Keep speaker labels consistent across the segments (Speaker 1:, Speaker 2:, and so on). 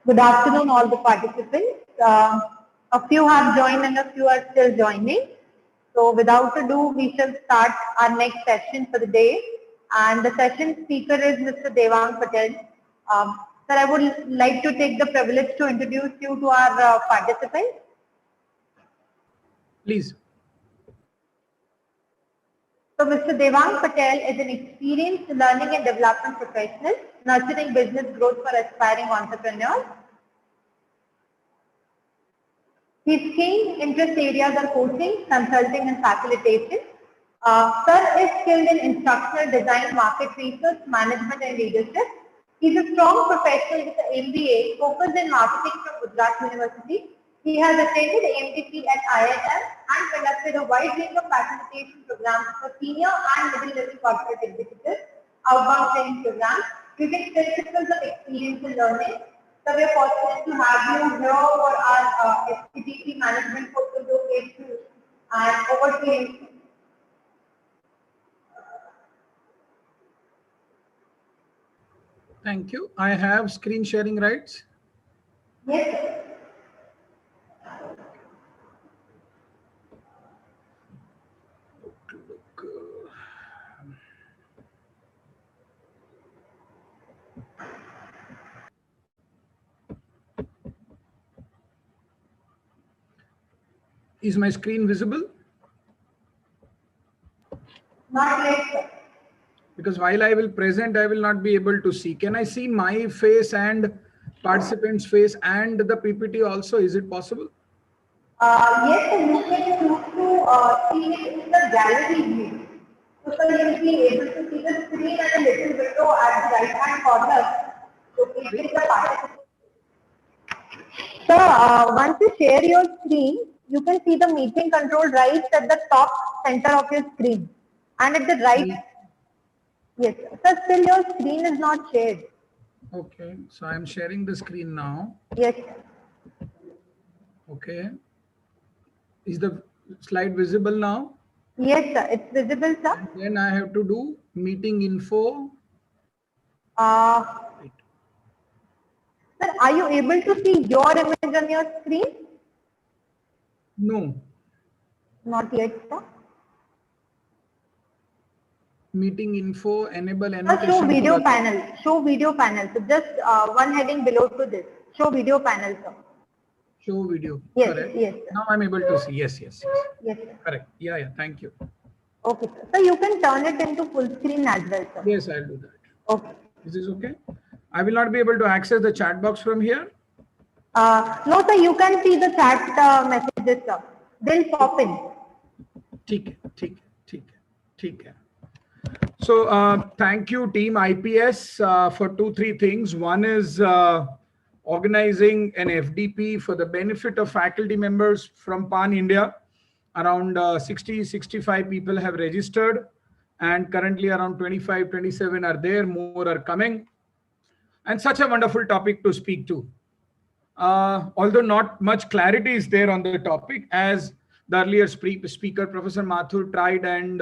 Speaker 1: Good afternoon, all the participants. A few have joined and a few are still joining. So without ado, we shall start our next session for the day. And the session speaker is Mr. Devang Patel. Sir, I would like to take the privilege to introduce you to our participants.
Speaker 2: Please.
Speaker 1: So Mr. Devang Patel is an experienced learning and development professional, nurturing business growth for aspiring entrepreneurs. His key interest areas are coaching, consulting, and facilitation. Sir is skilled in instructional design, market research, management, and leadership. He's a strong professional with an MBA focused in marketing from Gujarat University. He has attended AMTP at IIM and conducted a wide range of facilitation programs for senior and middle-level corporate executives, outbound training programs, using principles of experience and learning. So we are fortunate to have you here for our STTP management portfolio phase 2, and over to you.
Speaker 2: Thank you. I have screen sharing rights.
Speaker 1: Yes.
Speaker 2: Is my screen visible?
Speaker 1: Not yet, sir.
Speaker 2: Because while I will present, I will not be able to see. Can I see my face and participants' face and the PPT also? Is it possible?
Speaker 1: Yes, and you can choose to see it in the gallery view. So sir, you will be able to see the screen and a little window at the right hand corner. So keeping the participants. So once you share your screen, you can see the meeting control right at the top center of your screen. And at the right, yes, sir, still your screen is not shared.
Speaker 2: Okay, so I'm sharing the screen now.
Speaker 1: Yes.
Speaker 2: Okay. Is the slide visible now?
Speaker 1: Yes, sir, it's visible, sir.
Speaker 2: And then I have to do meeting info.
Speaker 1: Sir, are you able to see your image on your screen?
Speaker 2: No.
Speaker 1: Not yet, sir.
Speaker 2: Meeting info, enable
Speaker 1: annotation. Show video panel. Show video panel. So just one heading below to this. Show video panel, sir.
Speaker 2: Show video.
Speaker 1: Yes,
Speaker 2: correct.
Speaker 1: Yes. Sir.
Speaker 2: Now I'm able to see. Yes.
Speaker 1: Yes, sir.
Speaker 2: Correct. Yeah. Thank you.
Speaker 1: Okay, sir. So you can turn it into full screen as well, sir.
Speaker 2: Yes, I'll do that.
Speaker 1: Okay.
Speaker 2: Is this okay? I will not be able to access the chat box from here.
Speaker 1: No, sir. You can see the chat messages, sir. They'll pop in.
Speaker 2: ठीक है. So thank you, team IPS, for 2-3 things. One is organizing an FDP for the benefit of faculty members from PAN India. Around 60-65 people have registered, and currently around 25-27 are there. More are coming, and such a wonderful topic to speak to. Although not much clarity is there on the topic, as the earlier speaker, Professor Mathur, tried and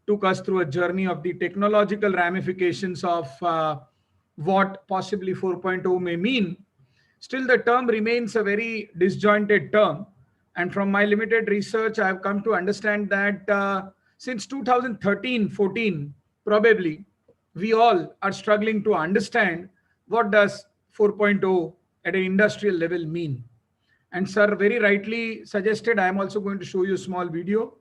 Speaker 2: took us through a journey of the technological ramifications of what possibly 4.0 may mean. Still, the term remains a very disjointed term. And from my limited research, I have come to understand that since 2013-14, probably, we all are struggling to understand what does 4.0 at an industrial level mean. And sir very rightly suggested, I am also going to show you a small video.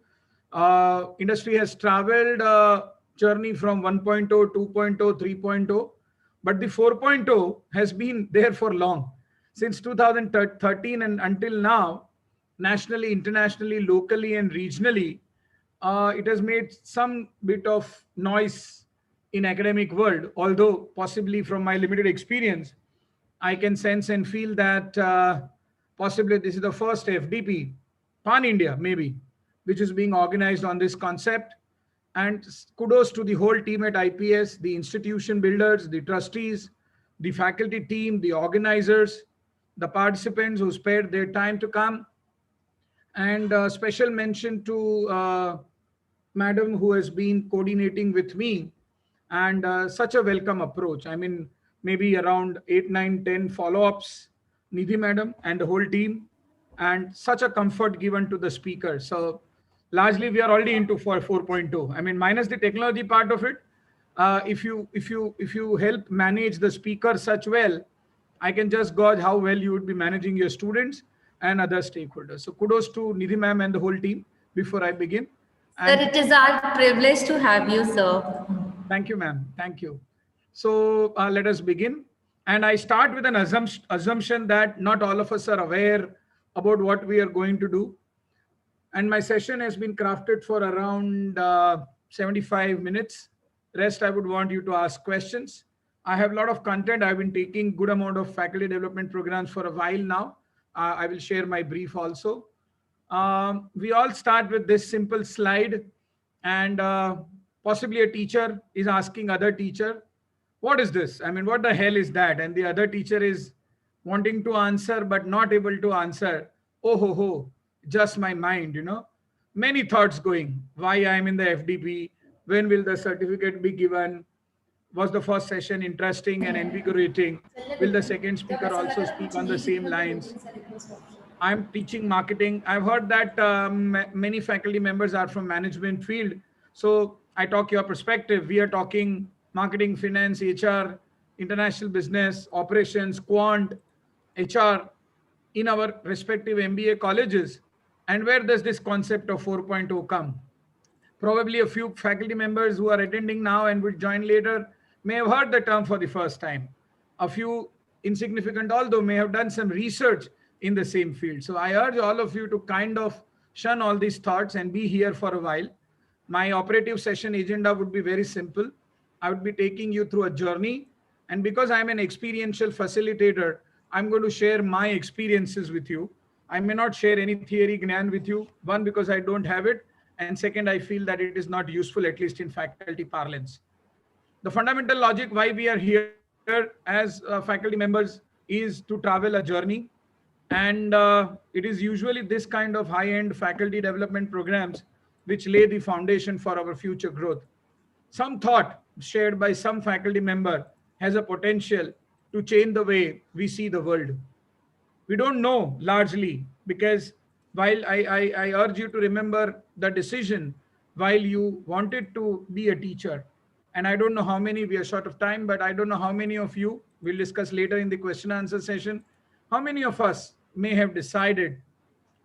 Speaker 2: Industry has traveled a journey from 1.0, 2.0, 3.0, but the 4.0 has been there for long. Since 2013 and until now, nationally, internationally, locally, and regionally, it has made some bit of noise in academic world, although possibly from my limited experience, I can sense and feel that possibly this is the first FDP, Pan-India maybe, which is being organized on this concept. And kudos to the whole team at IPS, the institution builders, the trustees, the faculty team, the organizers, the participants who spared their time to come. And special mention to madam who has been coordinating with me, and such a welcome approach. I mean, maybe around 8, 9, 10 follow-ups Nidhi madam and the whole team, and such a comfort given to the speaker. So largely we are already into for 4.2. I mean, minus the technology part of it. If you help manage the speaker such well, I can just gauge how well you would be managing your students and other stakeholders. So kudos to Nidhi ma'am and the whole team before I begin.
Speaker 3: Sir,
Speaker 2: And
Speaker 3: it is our privilege to have you, sir.
Speaker 2: thank you, ma'am. Thank you. So let us begin. And I start with an assumption that not all of us are aware about what we are going to do. And my session has been crafted for around 75 minutes. Rest, I would want you to ask questions. I have a lot of content. I've been taking good amount of faculty development programs for a while now. I will share my brief also. We all start with this simple slide, and possibly a teacher is asking other teacher, what is this? I mean, what the hell is that? And the other teacher is wanting to answer but not able to answer. Oh ho ho, just my mind, many thoughts going. Why I am in the FDP? When will the certificate be given? Was the first session interesting and invigorating? Will the second speaker also speak on the same lines? I'm teaching marketing. I've heard that many faculty members are from management field. So I talk your perspective. We are talking marketing, finance, HR, international business, operations, quant, HR in our respective MBA colleges. And where does this concept of 4.0 come? Probably a few faculty members who are attending now and will join later may have heard the term for the first time. A few insignificant, although, may have done some research in the same field. So I urge all of you to kind of shun all these thoughts and be here for a while. My operative session agenda would be very simple. I would be taking you through a journey. And because I'm an experiential facilitator, I'm going to share my experiences with you. I may not share any theory gnan with you. One, because I don't have it. And second, I feel that it is not useful, at least in faculty parlance. The fundamental logic why we are here as faculty members is to travel a journey. And it is usually this kind of high-end faculty development programs which lay the foundation for our future growth. Some thought shared by some faculty member has a potential to change the way we see the world. We don't know largely, because while I urge you to remember the decision while you wanted to be a teacher, and I don't know how many, we are short of time, but I don't know how many of you, we'll discuss later in the question answer session, how many of us may have decided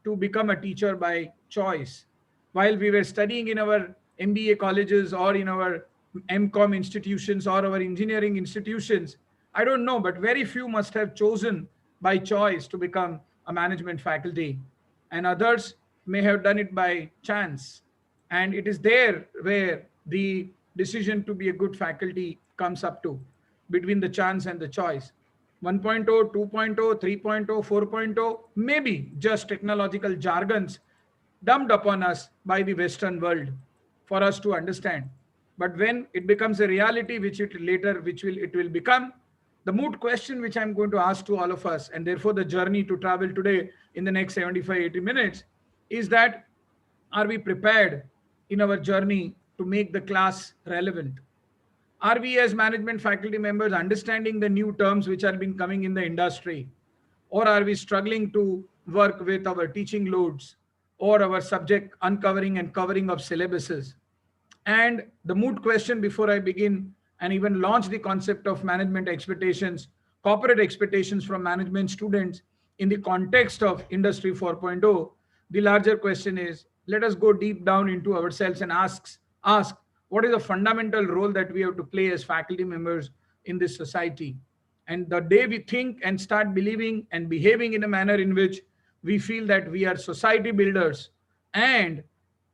Speaker 2: to become a teacher by choice while we were studying in our MBA colleges or in our MCOM institutions or our engineering institutions. I don't know, but very few must have chosen by choice to become a management faculty, and others may have done it by chance. And it is there where the decision to be a good faculty comes up to, between the chance and the choice. 1.0, 2.0, 3.0, 4.0, maybe just technological jargons dumped upon us by the Western world for us to understand. But when it becomes a reality, which it will become, the moot question which I'm going to ask to all of us, and therefore the journey to travel today in the next 75, 80 minutes, is that are we prepared in our journey to make the class relevant? Are we as management faculty members understanding the new terms which have been coming in the industry? Or are we struggling to work with our teaching loads or our subject uncovering and covering of syllabuses? And the moot question before I begin and even launch the concept of management expectations, corporate expectations from management students in the context of Industry 4.0, the larger question is, let us go deep down into ourselves and ask what is the fundamental role that we have to play as faculty members in this society. And the day we think and start believing and behaving in a manner in which we feel that we are society builders and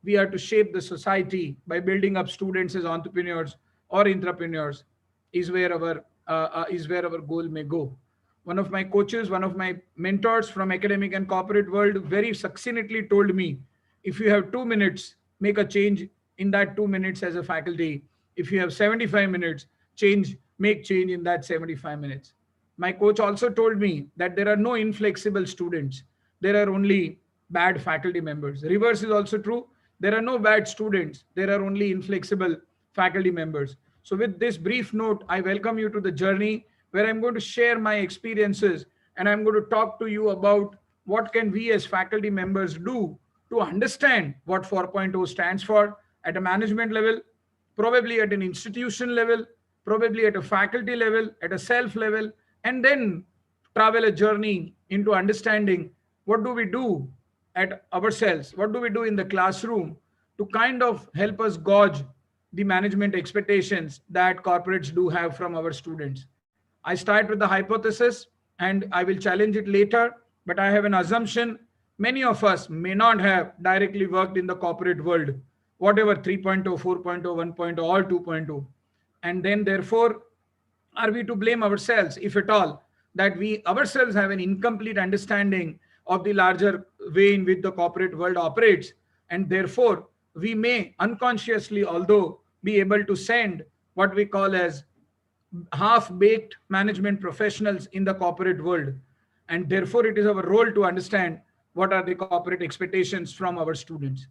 Speaker 2: we are to shape the society by building up students as entrepreneurs or entrepreneurs, is where our goal may go. One of my coaches, one of my mentors from academic and corporate world very succinctly told me, if you have 2 minutes, make a change in that 2 minutes as a faculty. If you have 75 minutes, make change in that 75 minutes. My coach also told me that there are no inflexible students. There are only bad faculty members. Reverse is also true. There are no bad students. There are only inflexible faculty members. So with this brief note, I welcome you to the journey where I'm going to share my experiences and I'm going to talk to you about what can we as faculty members do to understand what 4.0 stands for at a management level, probably at an institution level, probably at a faculty level, at a self level, and then travel a journey into understanding what do we do at ourselves, what do we do in the classroom to kind of help us gauge the management expectations that corporates do have from our students. I start with the hypothesis and I will challenge it later, but I have an assumption many of us may not have directly worked in the corporate world, whatever 3.0, 4.0, 1.0, or 2.0. And then, therefore, are we to blame ourselves, if at all, that we ourselves have an incomplete understanding of the larger way in which the corporate world operates? And therefore, we may unconsciously, although, be able to send what we call as half-baked management professionals in the corporate world. And therefore, it is our role to understand what are the corporate expectations from our students.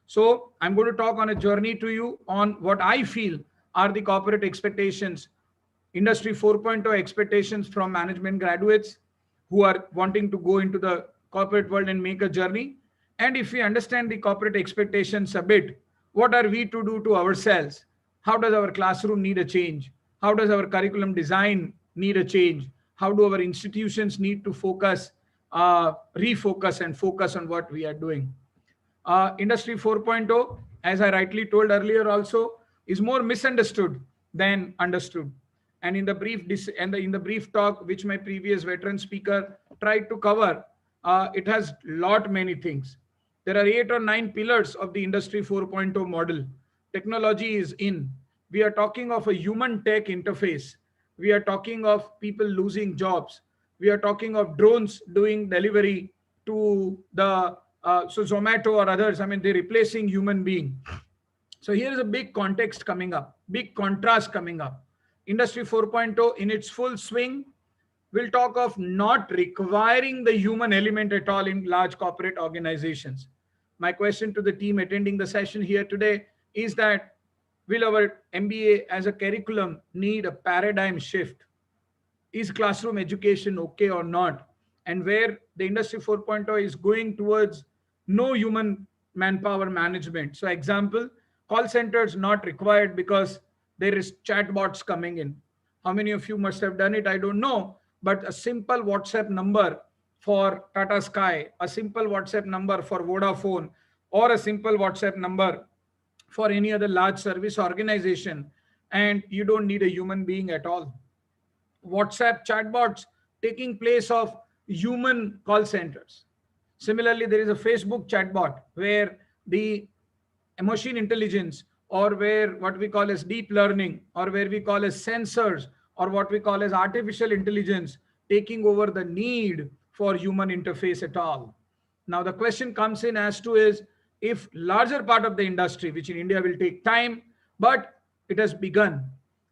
Speaker 2: So I'm going to talk on a journey to you on what I feel are the corporate expectations, industry 4.0 expectations from management graduates who are wanting to go into the corporate world and make a journey. And if we understand the corporate expectations a bit, what are we to do to ourselves? How does our classroom need a change? How does our curriculum design need a change? How do our institutions need to focus, refocus, and focus on what we are doing? Industry 4.0, as I rightly told earlier, also is more misunderstood than understood. And in the brief talk which my previous veteran speaker tried to cover, it has lot many things. There are 8 or 9 pillars of the industry 4.0 model. Technology is in. We are talking of a human tech interface. We are talking of people losing jobs. We are talking of drones doing delivery to the so Zomato or others. I mean, they're replacing human being. So here is a big context coming up, big contrast coming up. Industry 4.0 in its full swing will talk of not requiring the human element at all in large corporate organizations. My question to the team attending the session here today is that will our MBA as a curriculum need a paradigm shift? Is classroom education okay or not? And where the industry 4.0 is going towards no human manpower management. So example, call centers not required because there is chatbots coming in. How many of you must have done it? I don't know. But a simple WhatsApp number for Tata Sky, a simple WhatsApp number for Vodafone, or a simple WhatsApp number for any other large service organization, and you don't need a human being at all. WhatsApp chatbots taking place of human call centers. Similarly, there is a Facebook chatbot where the machine intelligence, or where what we call as deep learning, or where we call as sensors, or what we call as artificial intelligence taking over the need for human interface at all. Now the question comes in as to is, if larger part of the industry, which in India will take time, but it has begun.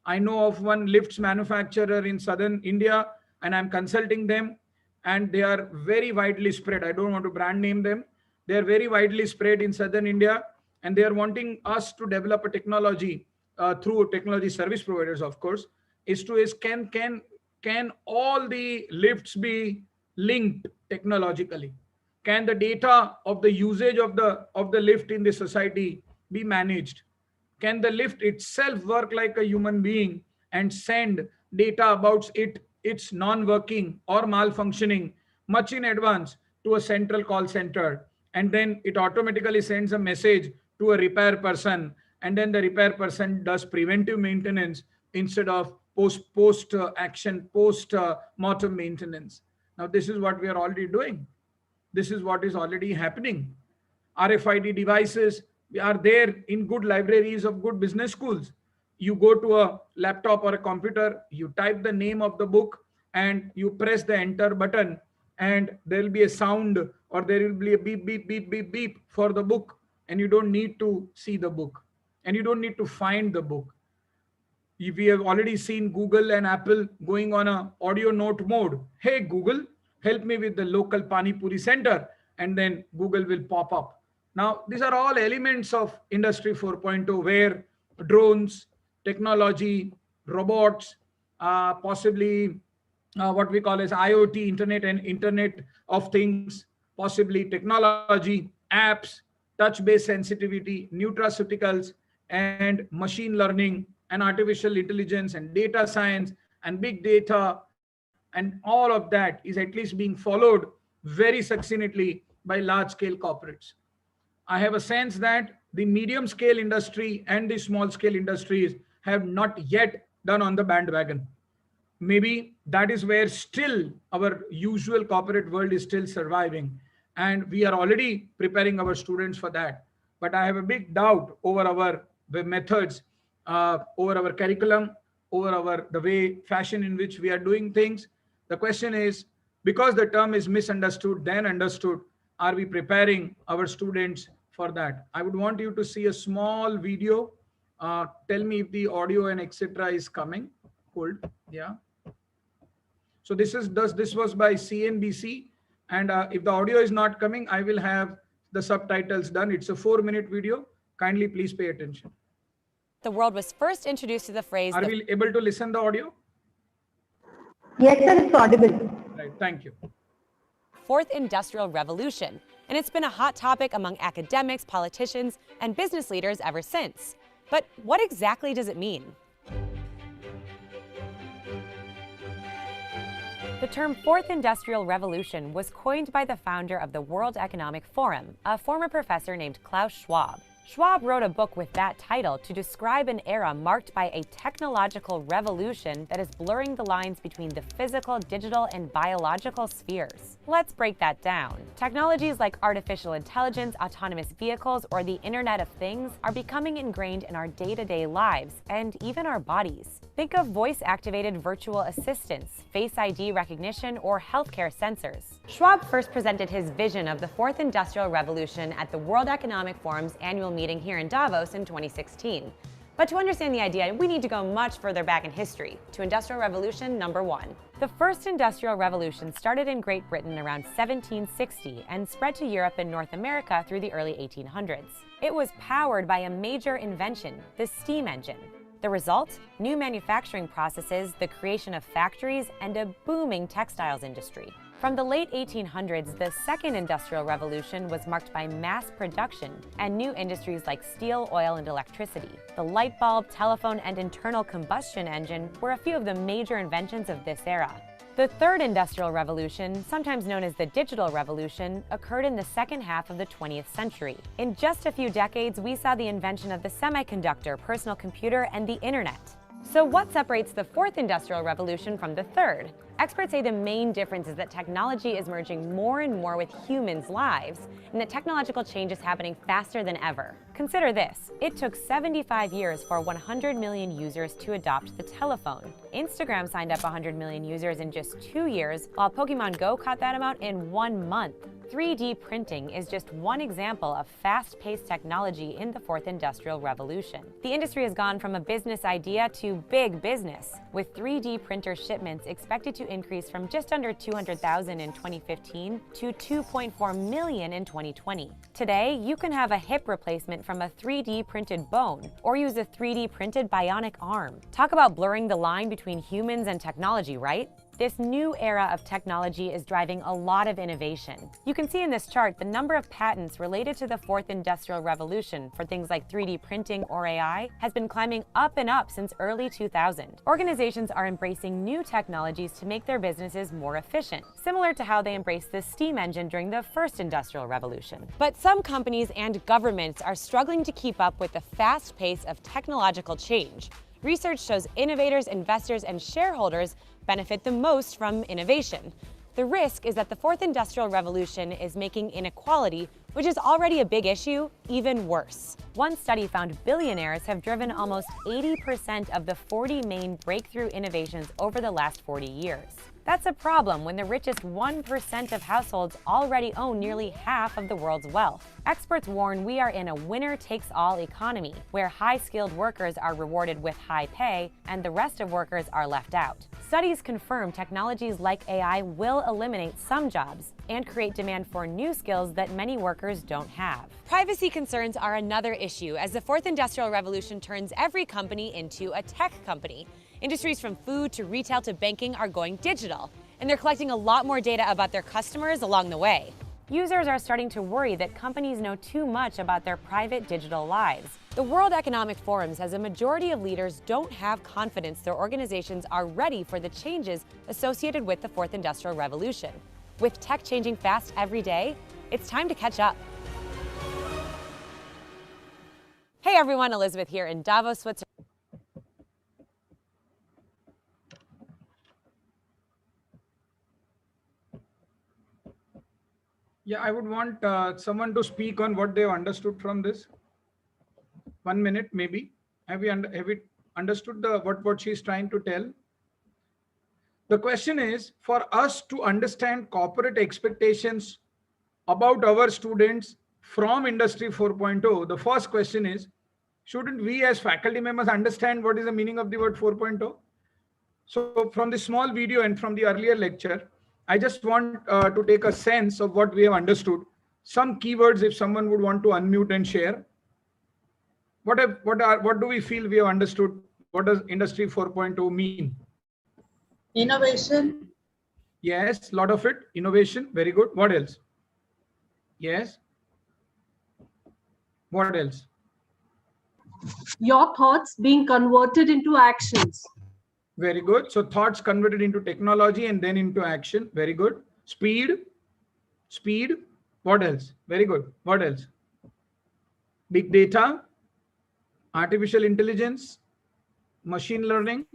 Speaker 2: I know of one lifts manufacturer in southern India, and I'm consulting them, and they are very widely spread. I don't want to brand name them. They are very widely spread in southern India, and they are wanting us to develop a technology through technology service providers, of course. Is can all the lifts be linked technologically? Can the data of the usage of the lift in the society be managed? Can the lift itself work like a human being and send data about its non-working or malfunctioning much in advance to a central call center, and then it automatically sends a message to a repair person, and then the repair person does preventive maintenance instead of post action, post mortem maintenance? Now this is what we are already doing. This is what is already happening. RFID devices are there in good libraries of good business schools. You go to a laptop or a computer, you type the name of the book, and you press the enter button, and there will be a sound, or there will be a beep, beep, beep, beep, beep for the book, and you don't need to see the book, and you don't need to find the book. We have already seen Google and Apple going on a audio note mode. Hey Google, help me with the local Pani Puri center, and then Google will pop up. Now these are all elements of industry 4.0, where drones, technology, robots, possibly what we call as IoT, Internet of Things, possibly technology, apps, touch-based sensitivity, nutraceuticals, and machine learning, and artificial intelligence, and data science, and big data, and all of that is at least being followed very succinctly by large-scale corporates. I have a sense that the medium scale industry and the small scale industries have not yet done on the bandwagon. Maybe that is where still our usual corporate world is still surviving, and we are already preparing our students for that. But I have a big doubt over our the methods, over our curriculum, over our the way fashion in which we are doing things. The question is, because the term is misunderstood then understood, are we preparing our students for that? I would want you to see a small video. Tell me if the audio and etc is coming. Hold. Yeah. So this was by CNBC, and if the audio is not coming, I will have the subtitles done. It's a 4-minute video. Kindly please pay attention.
Speaker 4: The world was first introduced to the phrase.
Speaker 2: Are we able to listen the audio?
Speaker 1: Yes, sir, it's audible.
Speaker 2: Right. Thank you.
Speaker 4: Fourth Industrial Revolution, and it's been a hot topic among academics, politicians, and business leaders ever since. But what exactly does it mean? The term Fourth Industrial Revolution was coined by the founder of the World Economic Forum, a former professor named Klaus Schwab. Schwab wrote a book with that title to describe an era marked by a technological revolution that is blurring the lines between the physical, digital, and biological spheres. Let's break that down. Technologies like artificial intelligence, autonomous vehicles, or the Internet of Things are becoming ingrained in our day-to-day lives and even our bodies. Think of voice-activated virtual assistants, Face ID recognition, or healthcare sensors. Schwab first presented his vision of the Fourth Industrial Revolution at the World Economic Forum's annual meeting here in Davos in 2016. But to understand the idea, we need to go much further back in history, to Industrial Revolution number 1. The first Industrial Revolution started in Great Britain around 1760 and spread to Europe and North America through the early 1800s. It was powered by a major invention, the steam engine. The result? New manufacturing processes, the creation of factories, and a booming textiles industry. From the late 1800s, the Second Industrial Revolution was marked by mass production and new industries like steel, oil, and electricity. The light bulb, telephone, and internal combustion engine were a few of the major inventions of this era. The Third Industrial Revolution, sometimes known as the Digital Revolution, occurred in the second half of the 20th century. In just a few decades, we saw the invention of the semiconductor, personal computer, and the internet. So what separates the Fourth Industrial Revolution from the Third? Experts say the main difference is that technology is merging more and more with humans' lives, and that technological change is happening faster than ever. Consider this. It took 75 years for 100 million users to adopt the telephone. Instagram signed up 100 million users in just 2 years, while Pokemon Go caught that amount in 1 month. 3D printing is just one example of fast-paced technology in the Fourth Industrial Revolution. The industry has gone from a business idea to big business, with 3D printer shipments expected to increase from just under 200,000 in 2015 to 2.4 million in 2020. Today, you can have a hip replacement from a 3D printed bone, or use a 3D printed bionic arm. Talk about blurring the line between humans and technology, right? This new era of technology is driving a lot of innovation. You can see in this chart the number of patents related to the Fourth Industrial Revolution for things like 3D printing or AI has been climbing up and up since early 2000. Organizations are embracing new technologies to make their businesses more efficient, similar to how they embraced the steam engine during the First Industrial Revolution. But some companies and governments are struggling to keep up with the fast pace of technological change. Research shows innovators, investors, and shareholders benefit the most from innovation. The risk is that the Fourth Industrial Revolution is making inequality, which is already a big issue, even worse. One study found billionaires have driven almost 80% of the 40 main breakthrough innovations over the last 40 years. That's a problem when the richest 1% of households already own nearly half of the world's wealth. Experts warn we are in a winner-takes-all economy, where high-skilled workers are rewarded with high pay and the rest of workers are left out. Studies confirm technologies like AI will eliminate some jobs, and create demand for new skills that many workers don't have. Privacy concerns are another issue as the fourth industrial revolution turns every company into a tech company. Industries from food to retail to banking are going digital, and they're collecting a lot more data about their customers along the way. Users are starting to worry that companies know too much about their private digital lives. The World Economic Forum says a majority of leaders don't have confidence their organizations are ready for the changes associated with the fourth industrial revolution. With tech changing fast every day, it's time to catch up. Hey everyone, Elizabeth here in Davos, Switzerland.
Speaker 2: Yeah, I would want someone to speak on what they've understood from this. 1 minute, maybe. Have we understood what she's trying to tell? The question is for us to understand corporate expectations about our students from Industry 4.0. The first question is, shouldn't we as faculty members understand what is the meaning of the word 4.0? So from the small video and from the earlier lecture, I just want to take a sense of what we have understood. Some keywords, if someone would want to unmute and share. What do we feel we have understood? What does Industry 4.0 mean?
Speaker 5: Innovation.
Speaker 2: Yes, lot of it. Innovation. Very good. What else? Yes. What else?
Speaker 5: Your thoughts being converted into actions.
Speaker 2: Very good. So thoughts converted into technology and then into action. Very good. Speed. Speed. What else? Very good. What else? Big data. Artificial intelligence. Machine learning.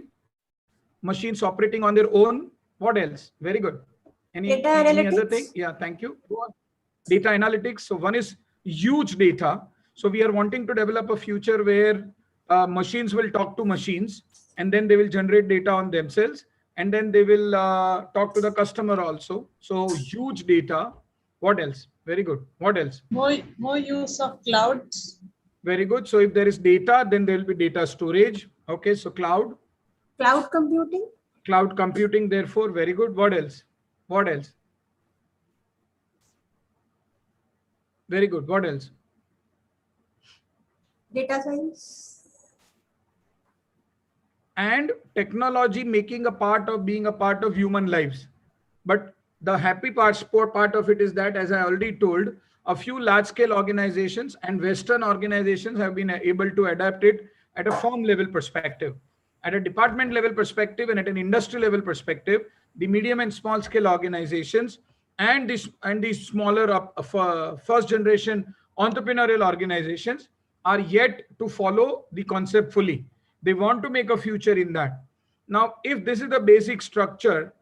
Speaker 2: Machines operating on their own. What else? Very good. Any other thing? Yeah, thank you. Data analytics. So one is huge data. So we are wanting to develop a future where machines will talk to machines and then they will generate data on themselves and then they will talk to the customer also. So huge data. What else? Very good. What else?
Speaker 5: More use of clouds.
Speaker 2: Very good. So if there is data, then there will be data storage. Okay, so cloud.
Speaker 5: Cloud computing.
Speaker 2: Cloud computing, therefore, very good. What else? What else? Very good. What else?
Speaker 5: Data science.
Speaker 2: And technology making a part of being a part of human lives. But the happy part of it is that, as I already told, a few large-scale organizations and Western organizations have been able to adapt it at a firm level perspective. At a department level perspective and at an industry level perspective, the medium and small scale organizations and these smaller first generation entrepreneurial organizations are yet to follow the concept fully. They want to make a future in that. Now, if this is the basic structure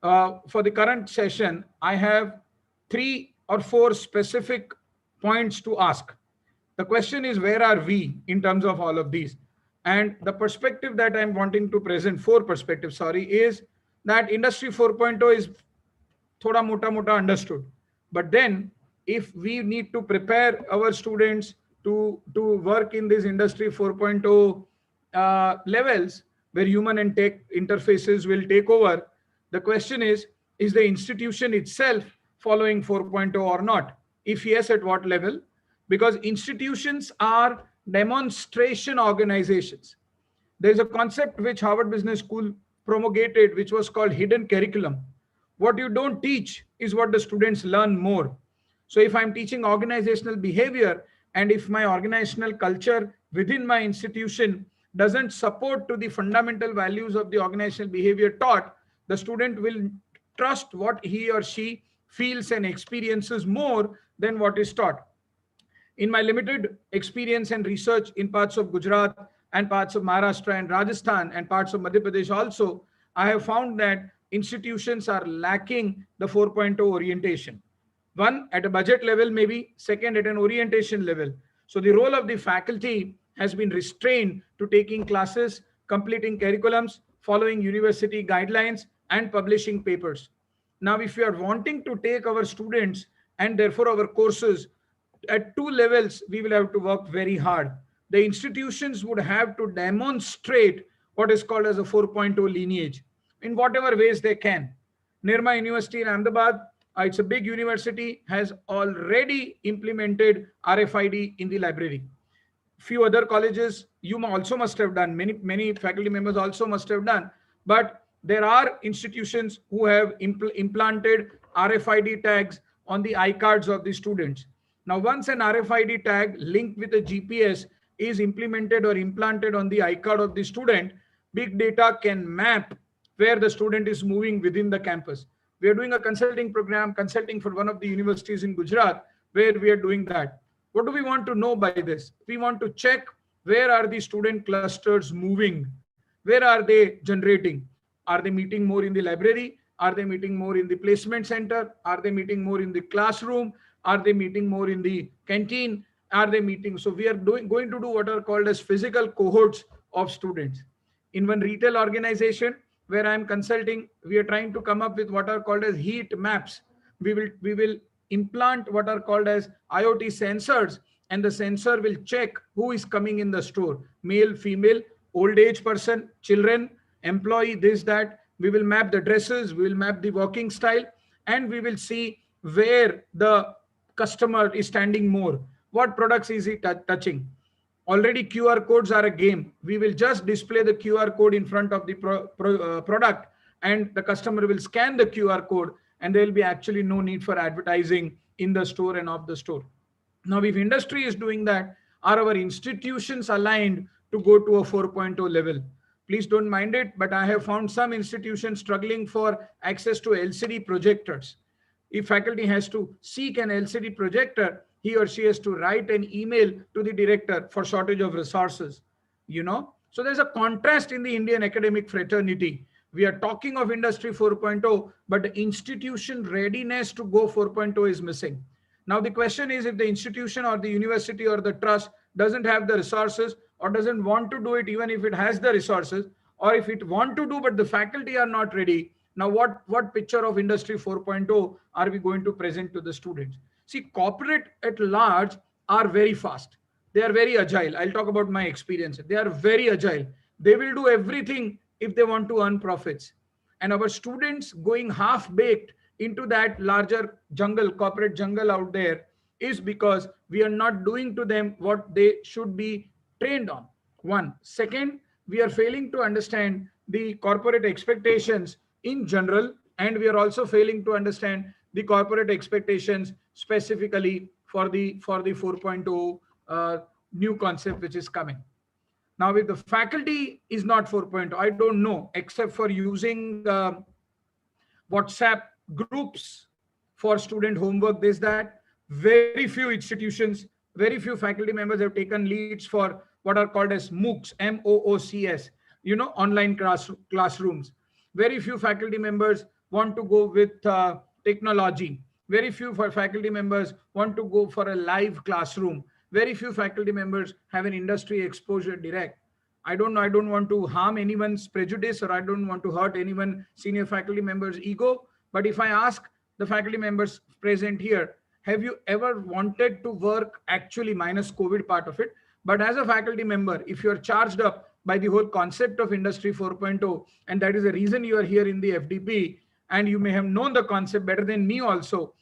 Speaker 2: for the current session, I have 3 or 4 specific points to ask. The question is, where are we in terms of all of these? And the perspective that I'm wanting to present, 4 perspectives, sorry, is that Industry 4.0 is thoda mota understood. But then if we need to prepare our students to work in this Industry 4.0 levels where human and tech interfaces will take over, the question is the institution itself following 4.0 or not? If yes, at what level? Because institutions are demonstration organizations. There's a concept which Harvard Business School promulgated, which was called hidden curriculum. What you don't teach is what the students learn more. So if I'm teaching organizational behavior and if my organizational culture within my institution doesn't support to the fundamental values of the organizational behavior taught, the student will trust what he or she feels and experiences more than what is taught. In my limited experience and research in parts of Gujarat and parts of Maharashtra and Rajasthan and parts of Madhya Pradesh also, I have found that institutions are lacking the 4.0 orientation. One, at a budget level, maybe. Second, at an orientation level. So the role of the faculty has been restrained to taking classes, completing curriculums, following university guidelines, and publishing papers. Now, if we are wanting to take our students and therefore our courses at 2 levels, we will have to work very hard. The institutions would have to demonstrate what is called as a 4.0 lineage in whatever ways they can. Nirma University in Ahmedabad It's a big university, has already implemented RFID in the library. Few other colleges you also must have done, many faculty members also must have done, but there are institutions who have implanted RFID tags on the iCards of the students. Now once an RFID tag linked with a GPS is implemented or implanted on the iCard of the student, big data can map where the student is moving within the campus. We are doing a consulting program, consulting for one of the universities in Gujarat, where we are doing that. What do we want to know by this? We want to check where are the student clusters moving? Where are they generating? Are they meeting more in the library? Are they meeting more in the placement center? Are they meeting more in the classroom? Are they meeting more in the canteen? Are they meeting? So we are going to do what are called as physical cohorts of students. In one retail organization where I am consulting, we are trying to come up with what are called as heat maps. We will implant what are called as IoT sensors, and the sensor will check who is coming in the store, male, female, old age person, children, employee, this, that. We will map the dresses, we will map the walking style, and we will see where the customer is standing more, what products is he touching. Already QR codes are a game. We will just display the QR code in front of the product, and the customer will scan the QR code, and there will be actually no need for advertising in the store and off the store. Now, if industry is doing that, are our institutions aligned to go to a 4.0 level? Please don't mind it, but I have found some institutions struggling for access to LCD projectors. If faculty has to seek an LCD projector, he or she has to write an email to the director for shortage of resources. So there's a contrast in the Indian academic fraternity. We are talking of industry 4.0, but the institution readiness to go 4.0 is missing. Now the question is, if the institution or the university or the trust doesn't have the resources or doesn't want to do it, even if it has the resources, or if it want to do but the faculty are not ready, now what picture of industry 4.0 are we going to present to the students? See, corporate at large are very fast. They are very agile. I'll talk about my experience. They are very agile. They will do everything if they want to earn profits. And our students going half-baked into that larger jungle, corporate jungle out there, is because we are not doing to them what they should be trained on. One. Second, we are failing to understand the corporate expectations in general, and we are also failing to understand the corporate expectations specifically for the 4.0 new concept which is coming. Now, if the faculty is not 4.0, I don't know, except for using WhatsApp groups for student homework, this, that. Very few institutions, very few faculty members have taken leads for what are called as MOOCs, MOOCs, online classrooms. Very few faculty members want to go with technology. Very few faculty members want to go for a live classroom. Very few faculty members have an industry exposure direct. I don't know, I don't want to harm anyone's prejudice, or I don't want to hurt anyone senior faculty member's ego. But if I ask the faculty members present here, have you ever wanted to work, actually minus COVID part of it, but as a faculty member, if you're charged up by the whole concept of industry 4.0, and that is the reason you are here in the FDP, and you may have known the concept better than me also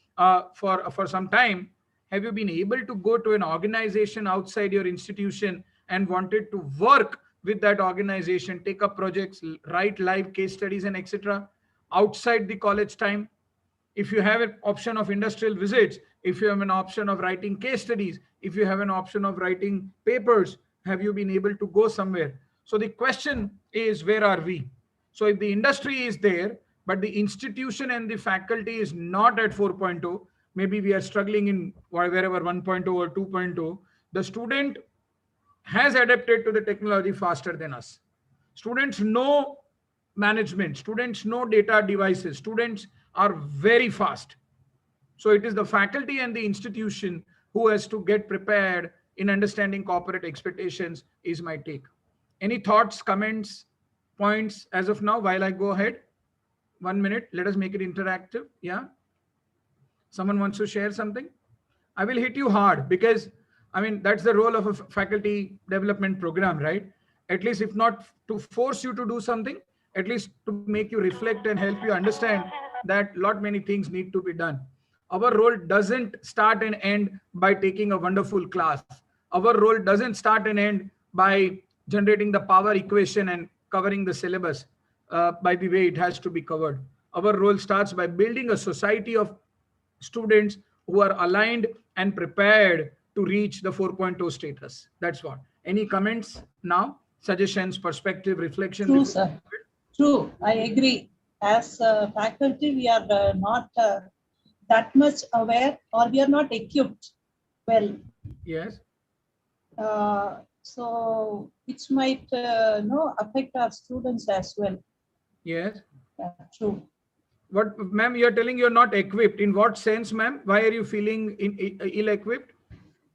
Speaker 2: for some time, have you been able to go to an organization outside your institution and wanted to work with that organization, take up projects, write live case studies and etc. outside the college time? If you have an option of industrial visits, if you have an option of writing case studies, if you have an option of writing papers, have you been able to go somewhere? So the question is, where are we? So if the industry is there, but the institution and the faculty is not at 4.0, maybe we are struggling in wherever 1.0 or 2.0, the student has adapted to the technology faster than us. Students know management, students know data devices, students are very fast. So it is the faculty and the institution who has to get prepared in understanding corporate expectations, is my take. Any thoughts, comments, points as of now while I go ahead? 1 minute, let us make it interactive. Yeah. Someone wants to share something? I will hit you hard because, I mean, that's the role of a faculty development program, right? At least if not to force you to do something, at least to make you reflect and help you understand that lot many things need to be done. Our role doesn't start and end by taking a wonderful class. Our role doesn't start and end by generating the power equation and covering the syllabus by the way it has to be covered. Our role starts by building a society of students who are aligned and prepared to reach the 4.0 status. That's what. Any comments now? Suggestions, perspective, reflection?
Speaker 5: True, sir. True, I agree. As faculty, we are not that much aware, or we are not equipped well.
Speaker 2: Yes.
Speaker 5: So which might affect our students as well.
Speaker 2: Yes.
Speaker 5: Yeah, true.
Speaker 2: What, ma'am, you're telling you're not equipped. In what sense, ma'am? Why are you feeling ill-equipped?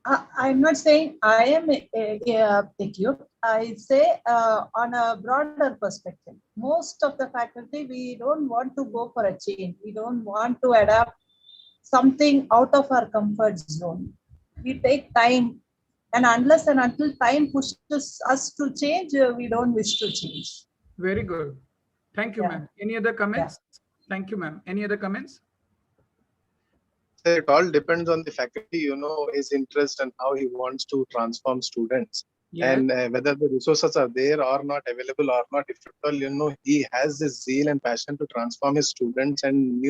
Speaker 5: I'm not saying I am equipped. I say on a broader perspective, most of the faculty, we don't want to go for a change. We don't want to adapt something out of our comfort zone. We take time, and unless and until time pushes us to change, we don't wish to change.
Speaker 2: Very good. Thank you, ma'am. Any other comments? Thank you, ma'am. Any other comments?
Speaker 6: So it all depends on the faculty, his interest and how he wants to transform students.
Speaker 2: Yes.
Speaker 6: And whether the resources are there or not available or not, if at all, he has this zeal and passion to transform his students and,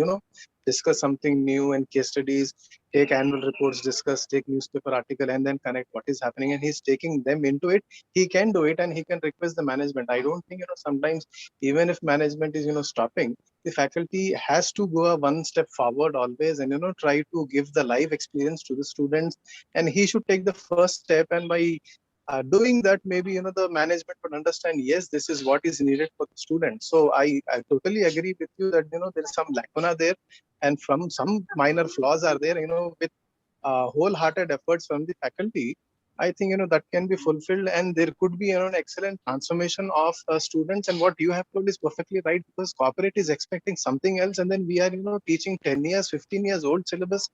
Speaker 6: discuss something new and case studies, take annual reports, take newspaper article, and then connect what is happening. And he's taking them into it. He can do it, and he can request the management. I don't think, sometimes even if management is, stopping, the faculty has to go one step forward always and, try to give the live experience to the students. And he should take the first step. And by doing that, maybe the management would understand, yes, this is what is needed for the students. So I totally agree with you that there is some lacuna there, and from some minor flaws are there. With wholehearted efforts from the faculty, I think that can be fulfilled, and there could be an excellent transformation of students. And what you have told is perfectly right, because corporate is expecting something else, and then we are teaching 10 years, 15 years old syllabus.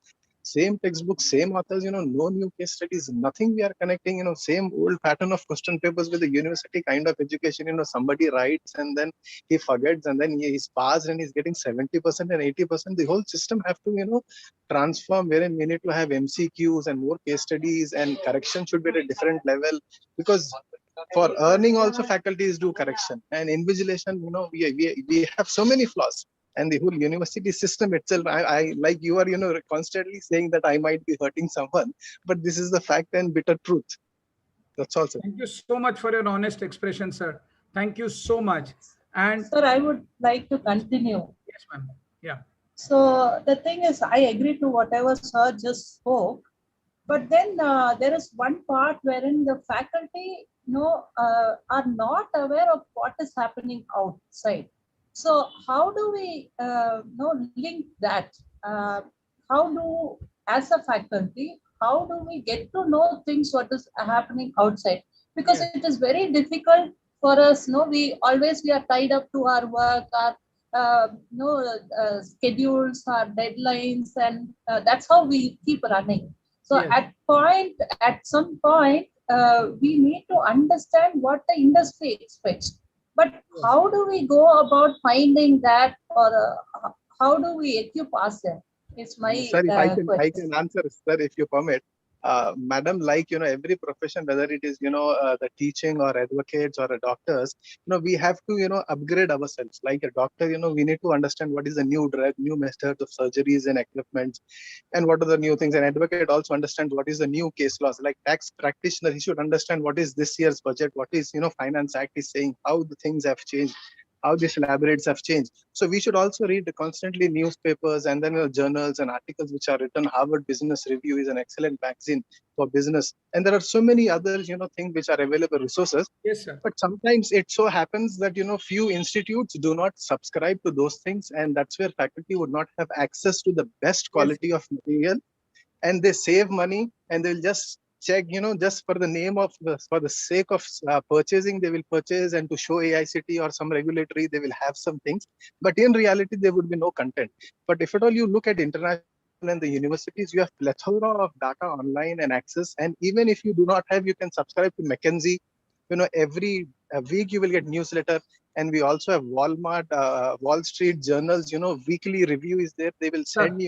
Speaker 6: Same textbook, same authors, no new case studies, nothing we are connecting, same old pattern of question papers with the university kind of education, somebody writes and then he forgets and then he's passed and he's getting 70% and 80%. The whole system have to, transform, wherein we need to have MCQs and more case studies, and correction should be at a different level, because for earning also faculties do correction and invigilation, we have so many flaws. And the whole university system itself, I like you are, constantly saying that I might be hurting someone, but this is the fact and bitter truth. That's all, sir.
Speaker 2: Thank you so much for your honest expression, sir. Thank you so much. And
Speaker 5: sir, I would like to continue.
Speaker 2: Yes, ma'am. Yeah.
Speaker 5: So the thing is, I agree to whatever sir just spoke, but then there is one part wherein the faculty, are not aware of what is happening outside. So how do we link that? How do, as a faculty, how do we get to know things what is happening outside? Because it is very difficult for us. We are tied up to our work, our schedules, our deadlines, and that's how we keep running. So at some point, we need to understand what the industry expects. But how do we go about finding that, or how do we equip ourselves? It's my
Speaker 6: Sir, if I
Speaker 5: question.
Speaker 6: can answer, sir, if you permit. Madam, like, every profession, whether it is, the teaching or advocates or doctors, we have to, upgrade ourselves. Like a doctor, we need to understand what is the new drug, new methods of surgeries and equipment, and what are the new things. An advocate also understands what is the new case laws. Like tax practitioner, he should understand what is this year's budget, what is, Finance Act is saying, how the things have changed, how these labyrinths have changed. So we should also read constantly newspapers and then journals and articles which are written. Harvard Business Review is an excellent magazine for business. And there are so many others, things which are available resources.
Speaker 2: Yes, sir.
Speaker 6: But sometimes it so happens that, few institutes do not subscribe to those things. And that's where faculty would not have access to the best quality of material. And they save money, and they'll just check, just for the name of, for the sake of purchasing, they will purchase, and to show AICT or some regulatory, they will have some things. But in reality, there would be no content. But if at all you look at international and the universities, you have plethora of data online and access. And even if you do not have, you can subscribe to McKinsey. Every week you will get newsletter. And we also have Walmart, Wall Street journals, weekly review is there. They will send,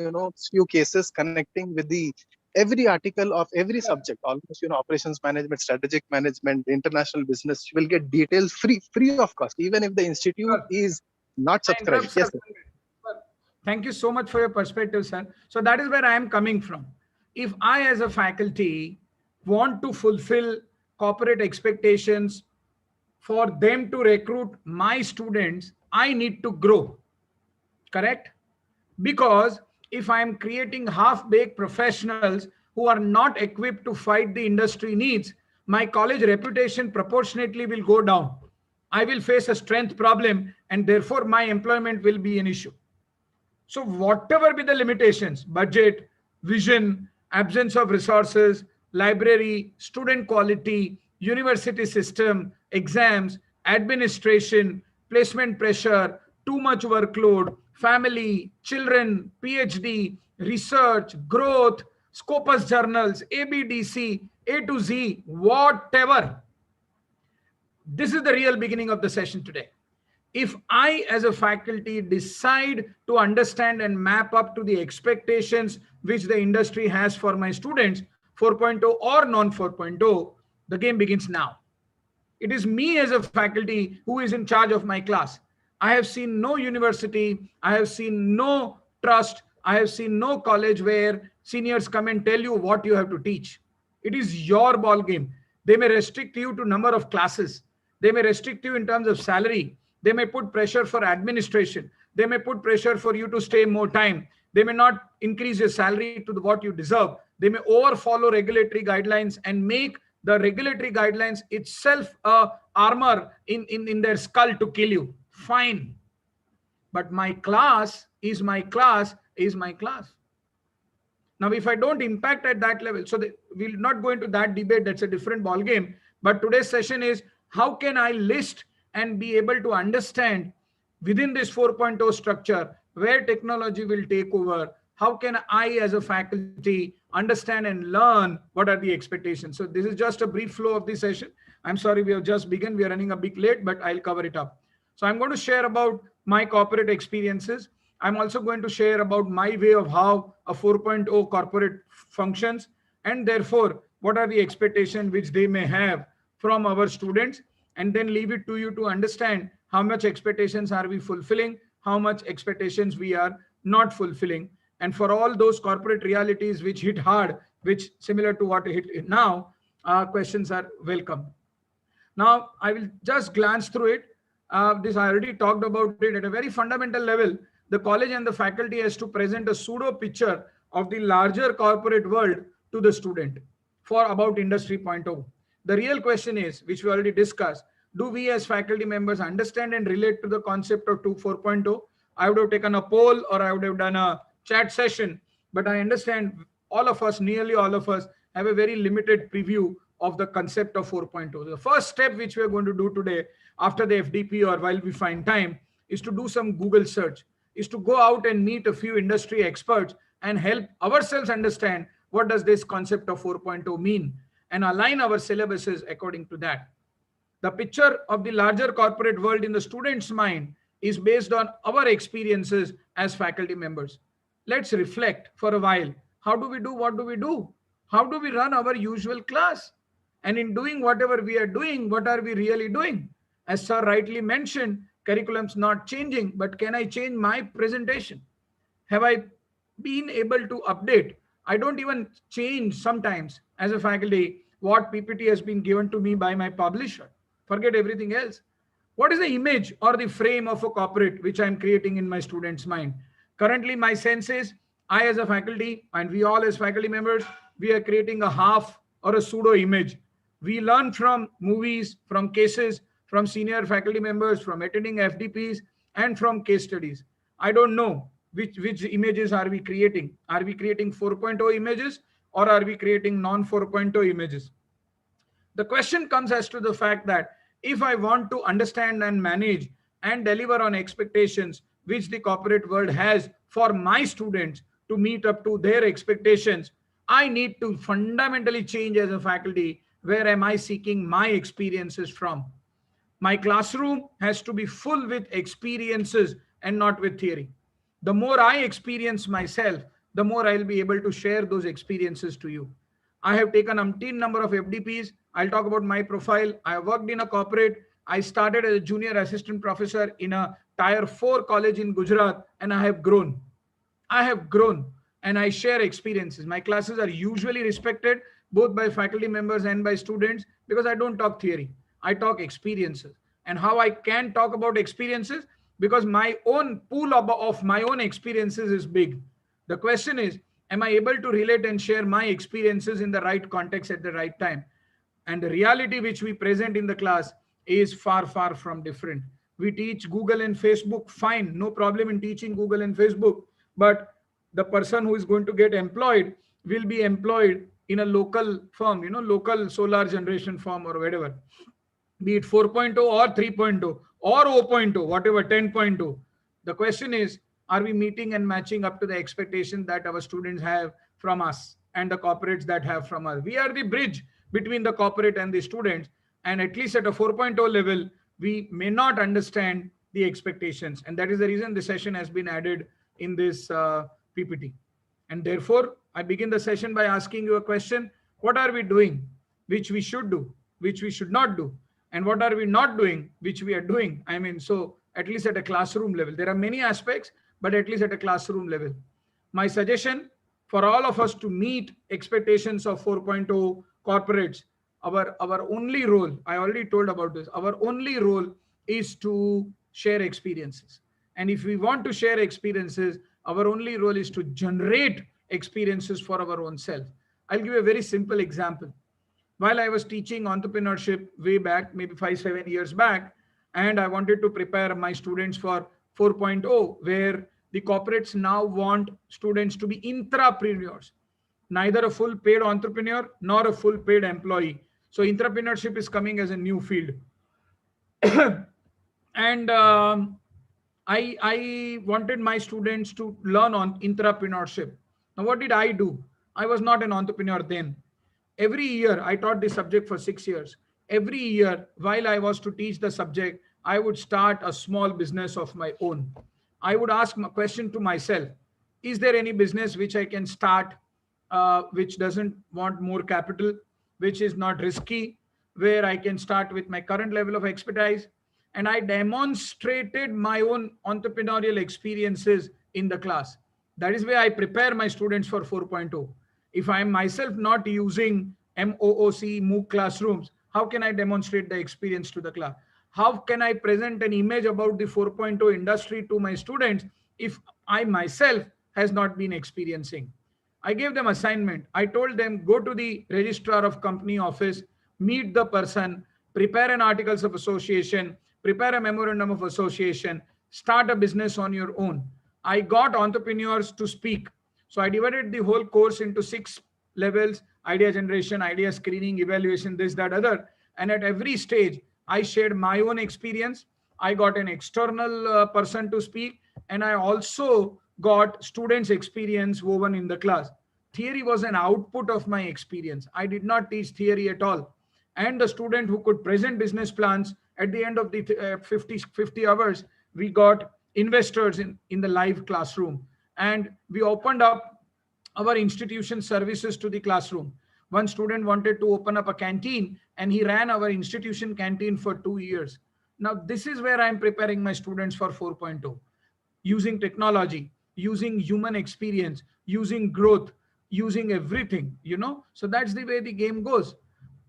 Speaker 6: few cases connecting with the every article of every subject, almost, operations management, strategic management, international business. You will get details free of cost, even if the institute
Speaker 2: Sir,
Speaker 6: is not
Speaker 2: I interrupt,
Speaker 6: subscribed.
Speaker 2: sir.
Speaker 6: Yes, sir.
Speaker 2: Sir, thank you so much for your perspective, sir. So that is where I am coming from. If I, as a faculty, want to fulfill corporate expectations for them to recruit my students, I need to grow. Correct? Because if I am creating half-baked professionals who are not equipped to fight the industry needs, my college reputation proportionately will go down. I will face a strength problem, and therefore my employment will be an issue. So whatever be the limitations, budget, vision, absence of resources, library, student quality, university system, exams, administration, placement pressure, too much workload, family, children, PhD, research, growth, Scopus journals, ABDC, A to Z, whatever. This is the real beginning of the session today. If I, as a faculty, decide to understand and map up to the expectations which the industry has for my students, 4.0 or non 4.0, the game begins now. It is me as a faculty who is in charge of my class. I have seen no university, I have seen no trust, I have seen no college where seniors come and tell you what you have to teach. It is your ball game. They may restrict you to number of classes. They may restrict you in terms of salary. They may put pressure for administration. They may put pressure for you to stay more time. They may not increase your salary to what you deserve. They may overfollow regulatory guidelines and make the regulatory guidelines itself a armor in their skull to kill you. Fine. But my class is my class is my class. Now, if I don't impact at that level, so we'll not go into that debate, that's a different ball game. But today's session is how can I list and be able to understand within this 4.0 structure where technology will take over. How can I, as a faculty, understand and learn what are the expectations? So this is just a brief flow of the session. I'm sorry, we have just begun. We are running a bit late, but I'll cover it up. So I'm going to share about my corporate experiences. I'm also going to share about my way of how a 4.0 corporate functions, and therefore what are the expectations which they may have from our students, and then leave it to you to understand how much expectations are we fulfilling, how much expectations we are not fulfilling. And for all those corporate realities which hit hard, which similar to what hit now, questions are welcome. Now, I will just glance through it. This I already talked about it at a very fundamental level. The college and the faculty has to present a pseudo picture of the larger corporate world to the student for about industry 0.0. The real question is, which we already discussed, do we as faculty members understand and relate to the concept of 4.0? I would have taken a poll or I would have done a chat session, but I understand all of us, nearly all of us, have a very limited preview of the concept of 4.0. The first step which we are going to do today after the FDP or while we find time is to do some Google search, is to go out and meet a few industry experts and help ourselves understand what does this concept of 4.0 mean and align our syllabuses according to that. The picture of the larger corporate world in the student's mind is based on our experiences as faculty members. Let's reflect for a while. How do we do? What do we do? How do we run our usual class? And in doing whatever we are doing, what are we really doing? As sir rightly mentioned, curriculum's not changing, but can I change my presentation? Have I been able to update? I don't even change sometimes as a faculty what PPT has been given to me by my publisher. Forget everything else. What is the image or the frame of a corporate which I'm creating in my students' mind? Currently, my sense is I as a faculty and we all as faculty members, we are creating a half or a pseudo image. We learn from movies, from cases, from senior faculty members, from attending FDPs, and from case studies. I don't know which images are we creating. Are we creating 4.0 images or are we creating non 4.0 images? The question comes as to the fact that if I want to understand and manage and deliver on expectations which the corporate world has for my students to meet up to their expectations, I need to fundamentally change as a faculty. Where am I seeking my experiences from? My classroom has to be full with experiences and not with theory. The more I experience myself, the more I'll be able to share those experiences to you. I have taken umpteen number of FDPs. I'll talk about my profile. I worked in a corporate. I started as a junior assistant professor in a tier 4 college in Gujarat, and I have grown. I have grown and I share experiences. My classes are usually respected both by faculty members and by students because I don't talk theory. I talk experiences. And how I can talk about experiences? Because my own pool of my own experiences is big. The question is, am I able to relate and share my experiences in the right context at the right time? And the reality which we present in the class is far, far from different. We teach Google and Facebook, fine, no problem in teaching Google and Facebook, but the person who is going to get employed will be employed in a local firm, local solar generation firm or whatever, be it 4.0 or 3.0 or 0.0, whatever, 10.0. The question is, are we meeting and matching up to the expectation that our students have from us and the corporates that have from us? We are the bridge between the corporate and the students. And at least at a 4.0 level, we may not understand the expectations. And that is the reason the session has been added in this PPT. And therefore, I begin the session by asking you a question. What are we doing, which we should do, which we should not do? And what are we not doing, which we are doing? I mean, so at least at a classroom level, there are many aspects, but at least at a classroom level. My suggestion for all of us to meet expectations of 4.0 corporates, our only role, I already told about this, our only role is to share experiences. And if we want to share experiences, our only role is to generate experiences for our own self. I'll give you a very simple example. While I was teaching entrepreneurship way back, maybe 5-7 years back, and I wanted to prepare my students for 4.0, where the corporates now want students to be intrapreneurs, neither a full paid entrepreneur nor a full paid employee. So entrepreneurship is coming as a new field. And I wanted my students to learn on entrepreneurship. Now, what did I do? I was not an entrepreneur then. Every year, I taught this subject for 6 years. Every year, while I was to teach the subject, I would start a small business of my own. I would ask a question to myself, is there any business which I can start, which doesn't want more capital, which is not risky, where I can start with my current level of expertise? And I demonstrated my own entrepreneurial experiences in the class. That is where I prepare my students for 4.0. If I am myself not using MOOC classrooms, how can I demonstrate the experience to the class? How can I present an image about the 4.0 industry to my students if I myself has not been experiencing? I gave them assignment. I told them, go to the registrar of company office, meet the person, prepare an articles of association, prepare a memorandum of association, start a business on your own. I got entrepreneurs to speak. So I divided the whole course into 6 levels: idea generation, idea screening, evaluation, this, that, other. And at every stage, I shared my own experience. I got an external person to speak, and I also got students' experience woven in the class. Theory was an output of my experience. I did not teach theory at all. And the student who could present business plans at the end of the 50 hours, we got investors in the live classroom. And we opened up our institution services to the classroom. One student wanted to open up a canteen, and he ran our institution canteen for 2 years. Now, this is where I'm preparing my students for 4.0, using technology, using human experience, using growth, using everything, So that's the way the game goes.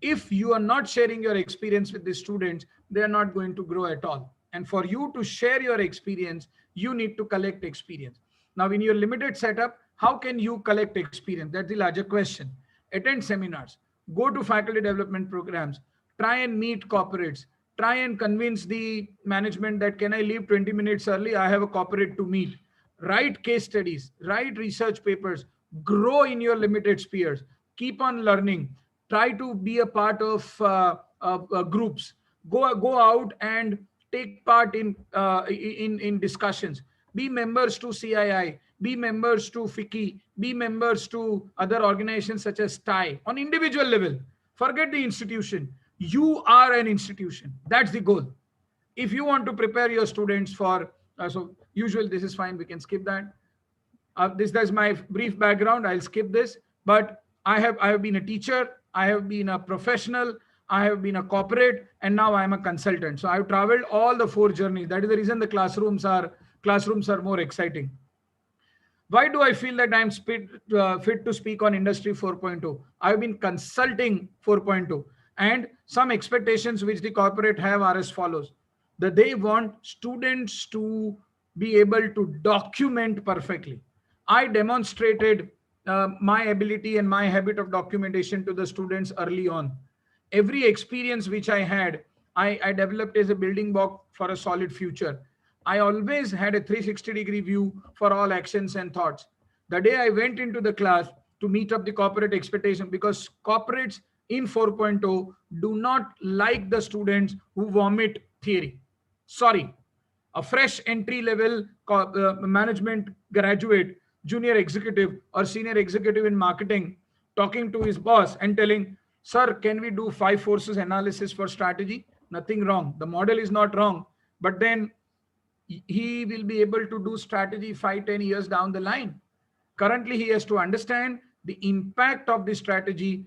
Speaker 2: If you are not sharing your experience with the students, they are not going to grow at all. And for you to share your experience, you need to collect experience. Now, in your limited setup, how can you collect experience? That's the larger question. Attend seminars, go to faculty development programs, try and meet corporates, try and convince the management that can I leave 20 minutes early? I have a corporate to meet. Write case studies, write research papers, grow in your limited spheres, keep on learning, try to be a part of groups, go out and take part in discussions, be members to CII, be members to FICCI, be members to other organizations such as TI on individual level. Forget the institution. You are an institution. That's the goal. if you want to prepare your students for, so usual, this is fine, we can skip that. That's my brief background. I'll skip this, but I have been a teacher, I have been a professional, I have been a corporate, and now I am a consultant. So I've traveled all the 4 journeys. That is the reason the classrooms are more exciting. Why do I feel that I'm fit to speak on Industry 4.0? I've been consulting 4.0, and some expectations which the corporate have are as follows: that they want students to be able to document perfectly. I demonstrated my ability and my habit of documentation to the students early on. Every experience which I had, I developed as a building block for a solid future. I always had a 360-degree view for all actions and thoughts. The day I went into the class to meet up the corporate expectation, because corporates in 4.0 do not like the students who vomit theory. Sorry, a fresh entry level management graduate, junior executive or senior executive in marketing, talking to his boss and telling, sir, can we do 5 forces analysis for strategy? Nothing wrong. The model is not wrong. But then he will be able to do strategy 5-10 years down the line. Currently, he has to understand the impact of the strategy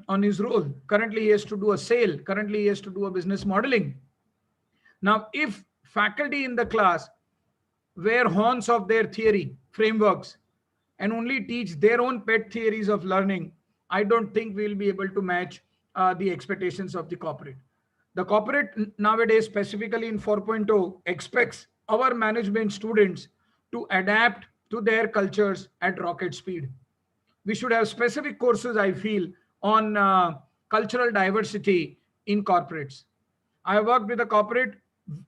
Speaker 2: on his role. Currently, he has to do a sale. Currently, he has to do a business modeling. Now, if faculty in the class wear horns of their theory frameworks and only teach their own pet theories of learning, I don't think we'll be able to match the expectations of the corporate. The corporate nowadays, specifically in 4.0, expects our management students to adapt to their cultures at rocket speed. We should have specific courses, I feel, on cultural diversity in corporates. I worked with a corporate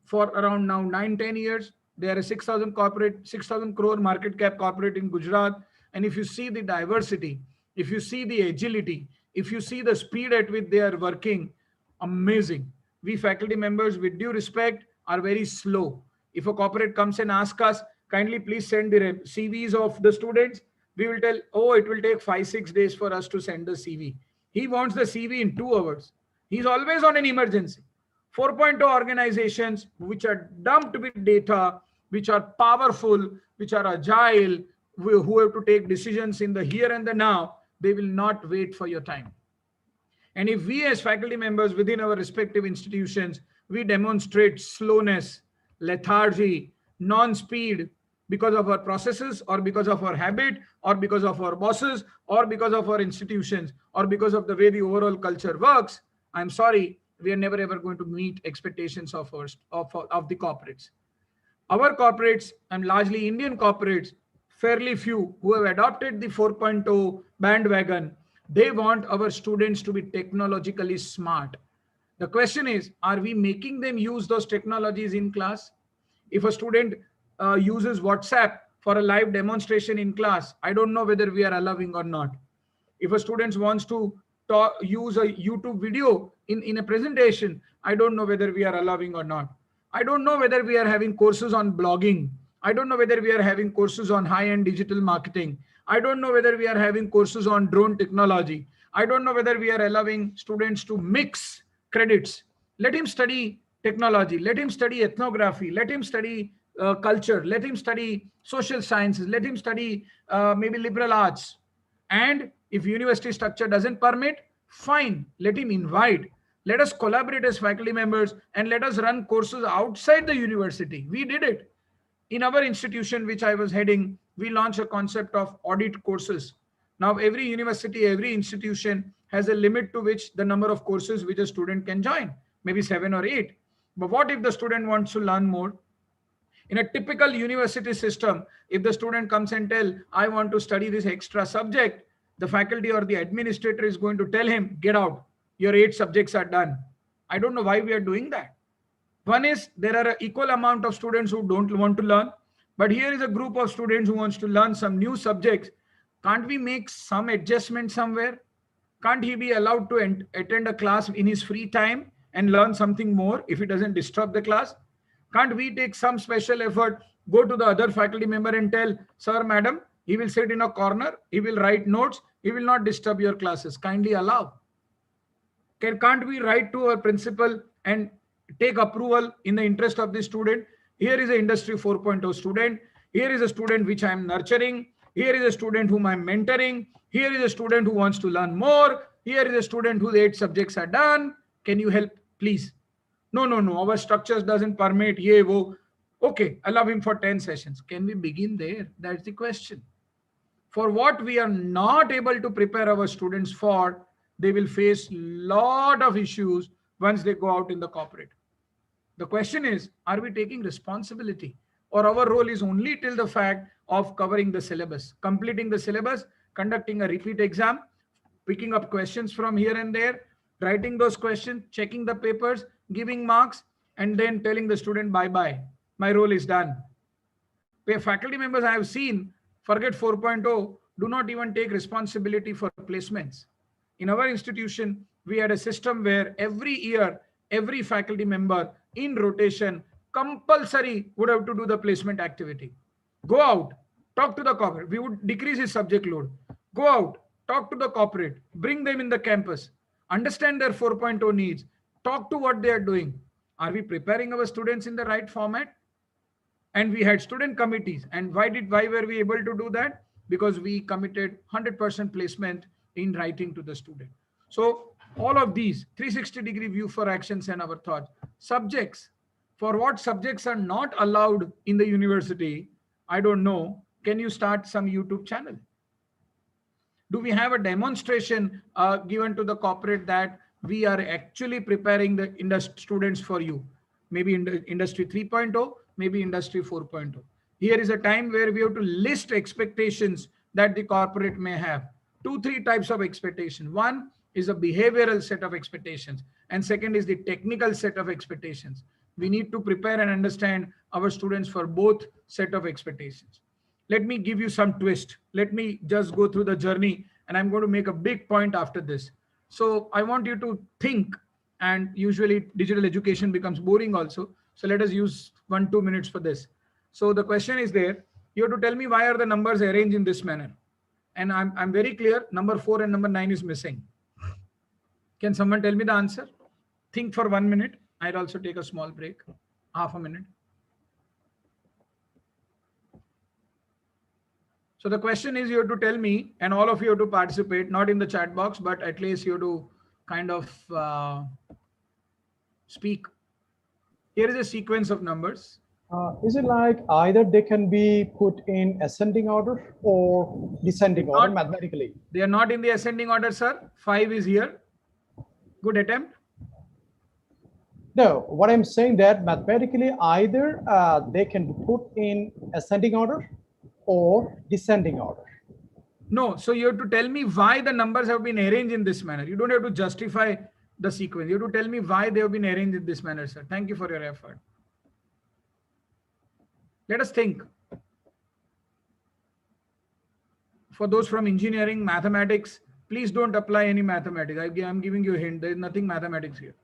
Speaker 2: for around now 9-10 years. They are a 6,000 crore market cap corporate in Gujarat. And if you see the diversity, if you see the agility, if you see the speed at which they are working, amazing. We faculty members, with due respect, are very slow. If a corporate comes and asks us, kindly please send the CVs of the students, we will tell, oh, it will take 5-6 days for us to send the CV. He wants the CV in 2 hours. He's always on an emergency. 4.0 organizations which are dumped with data, which are powerful, which are agile, who have to take decisions in the here and the now, they will not wait for your time. And if we as faculty members within our respective institutions, we demonstrate slowness, lethargy, non-speed because of our processes or because of our habit or because of our bosses or because of our institutions or because of the way the overall culture works, I'm sorry, we are never ever going to meet expectations of the corporates. Our corporates, and largely Indian corporates, fairly few who have adopted the 4.0 bandwagon, they want our students to be technologically smart. The question is, are we making them use those technologies in class? If a student uses WhatsApp for a live demonstration in class, I don't know whether we are allowing or not. If a student wants to use a YouTube video in a presentation, I don't know whether we are allowing or not. I don't know whether we are having courses on blogging. I don't know whether we are having courses on high-end digital marketing. I don't know whether we are having courses on drone technology. I don't know whether we are allowing students to mix credits. Let him study technology. Let him study ethnography. Let him study culture. Let him study social sciences. Let him study maybe liberal arts. And if university structure doesn't permit, fine, let him invite. Let us collaborate as faculty members and let us run courses outside the university. We did it. In our institution, which I was heading, we launched a concept of audit courses. Now, every university, every institution has a limit to which the number of courses which a student can join, maybe 7 or 8. But what if the student wants to learn more? In a typical university system, if the student comes and tell, I want to study this extra subject, the faculty or the administrator is going to tell him, get out, your 8 subjects are done. I don't know why we are doing that. One is there are an equal amount of students who don't want to learn, but here is a group of students who wants to learn some new subjects. Can't we make some adjustment somewhere? Can't he be allowed to attend a class in his free time and learn something more if it doesn't disturb the class? Can't we take some special effort, go to the other faculty member and tell, sir, madam, he will sit in a corner, he will write notes, he will not disturb your classes. Kindly allow. Can't we write to our principal and take approval in the interest of the student. Here is an industry 4.0 student. Here is a student which I am nurturing. Here is a student whom I'm mentoring. Here is a student who wants to learn more. Here is a student whose 8 subjects are done. Can you help, please? No, no, no. Our structures doesn't permit. Ye, wo. Okay, allow him for 10 sessions. Can we begin there? That's the question. For what we are not able to prepare our students for, they will face lot of issues once they go out in the corporate. The question is, are we taking responsibility, or our role is only till the fact of covering the syllabus, completing the syllabus, conducting a repeat exam, picking up questions from here and there, writing those questions, checking the papers, giving marks, and then telling the student bye-bye. My role is done. Where faculty members I have seen, forget 4.0, do not even take responsibility for placements. In our institution, we had a system where every year, every faculty member in rotation compulsory would have to do the placement activity. Go out, talk to the corporate. We would decrease his subject load. Go out, talk to the corporate, bring them in the campus, understand their 4.0 needs, talk to what they are doing. Are we preparing our students in the right format? And we had student committees. And why were we able to do that? Because we committed 100% placement in writing to the student. So all of these 360-degree view for actions and our thoughts. Subjects, for what subjects are not allowed in the university, I don't know. Can you start some YouTube channel? Do we have a demonstration given to the corporate that we are actually preparing the students for you? Maybe in the industry 3.0, maybe industry 4.0. Here is a time where we have to list expectations that the corporate may have. 2-3 types of expectation. One is a behavioral set of expectations, and second is the technical set of expectations. We need to prepare and understand our students for both set of expectations. Let me give you some twist. Let me just go through the journey, and I'm going to make a big point after this. So I want you to think, and usually digital education becomes boring also. So let us use 1-2 minutes for this. So the question is there. You have to tell me why are the numbers arranged in this manner. And I'm very clear, number 4 and number 9 is missing. Can someone tell me the answer? Think for 1 minute. I'll also take a small break, half a minute. So the question is, you have to tell me, and all of you have to participate, not in the chat box, but at least you have to kind of speak. Here is a sequence of numbers.
Speaker 7: Is it like either they can be put in ascending order or descending order mathematically?
Speaker 2: They are not in the ascending order, sir. 5 is here. Good attempt.
Speaker 7: No, what I'm saying that mathematically either they can be put in ascending order or descending order.
Speaker 2: No, so you have to tell me why the numbers have been arranged in this manner. You don't have to justify the sequence. You have to tell me why they have been arranged in this manner, sir. Thank you for your effort. Let us think. For those from engineering, mathematics, please don't apply any mathematics. I'm giving you a hint. There is nothing mathematics here.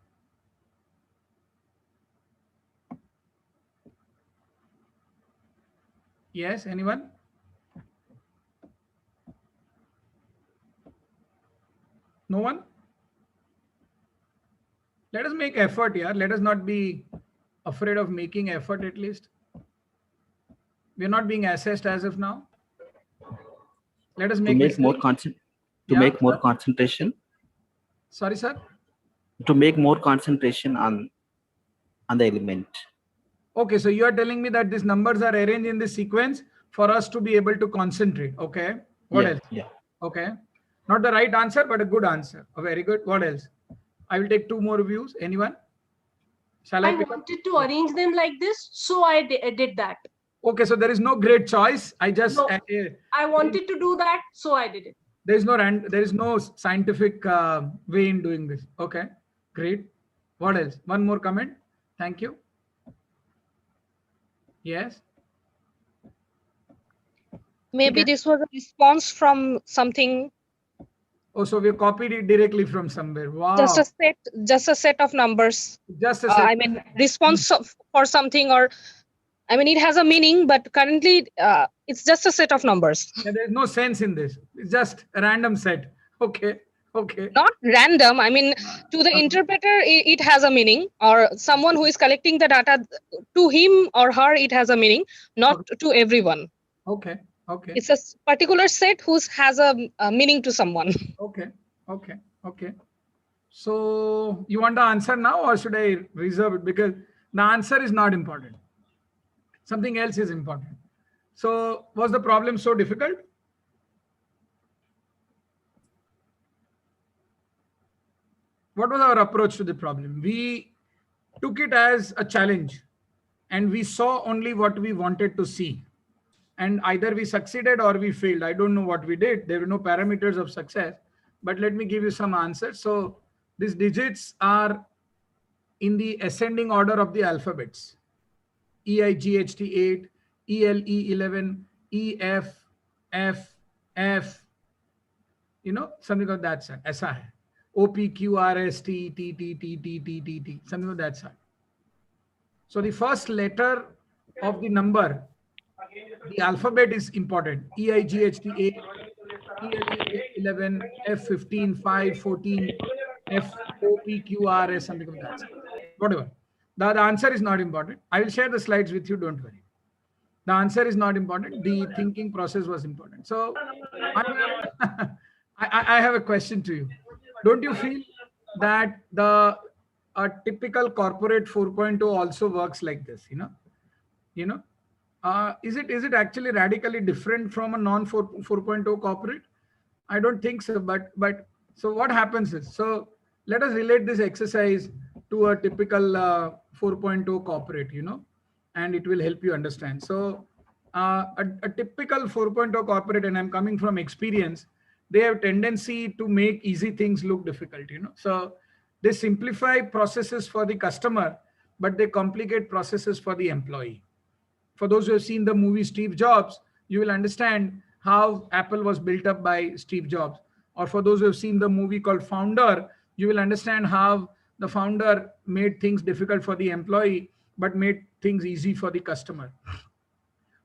Speaker 2: Yes, anyone? No one? Let us make effort here. Let us not be afraid of making effort at least. We are not being assessed as of now. Let us make
Speaker 8: more concentration.
Speaker 2: Sorry, sir.
Speaker 8: To make more concentration on the element.
Speaker 2: Okay, so you are telling me that these numbers are arranged in this sequence for us to be able to concentrate. Okay. What else?
Speaker 8: Yeah.
Speaker 2: Okay. Not the right answer, but a good answer. Oh, very good. What else? I will take 2 more views. Anyone? Shall I
Speaker 9: wanted to arrange them like this, so I did that.
Speaker 2: Okay, so there is no great choice. I just
Speaker 9: I wanted to do that, so I did it.
Speaker 2: There is no scientific way in doing this. Okay, great. What else? One more comment. Thank you. Yes.
Speaker 10: Maybe this was a response from something.
Speaker 2: Oh, so we copied it directly from somewhere. Wow.
Speaker 10: Just a set of numbers.
Speaker 2: Just a set.
Speaker 10: I mean, response for something, or I mean, it has a meaning, but currently it's just a set of numbers.
Speaker 2: Yeah, there's no sense in this. It's just a random set. Okay. Okay.
Speaker 10: Not random. I mean, to the interpreter, it has a meaning, or someone who is collecting the data, to him or her, it has a meaning, not to everyone.
Speaker 2: Okay. Okay.
Speaker 10: It's a particular set whose has a meaning to someone.
Speaker 2: Okay. Okay. Okay. So you want the answer now, or should I reserve it? Because the answer is not important. Something else is important. So was the problem so difficult? What was our approach to the problem? We took it as a challenge and we saw only what we wanted to see. And either we succeeded or we failed. I don't know what we did. There were no parameters of success, but let me give you some answers. So these digits are in the ascending order of the alphabets. EIGHT 8, ELE 11, EF, F, F, something of that sort. ऐसा है. OPQRST, T, something of that sort. So the first letter of the number, the alphabet is important. EIGHT 8, ELE 11, F15, 5, 14, FOPQRS, something of that sort. Whatever. The answer is not important. I will share the slides with you, don't worry. The answer is not important. The thinking process was important. So I have a question to you. Don't you feel that a typical corporate 4.0 also works like this? Is it actually radically different from a non 4.0 corporate? I don't think so. But so what happens is, so let us relate this exercise to a typical 4.0 corporate, and it will help you understand. So a typical 4.0 corporate, and I'm coming from experience, they have tendency to make easy things look difficult, So they simplify processes for the customer, but they complicate processes for the employee. For those who have seen the movie Steve Jobs, you will understand how Apple was built up by Steve Jobs. Or for those who have seen the movie called Founder, you will understand how the founder made things difficult for the employee, but made things easy for the customer.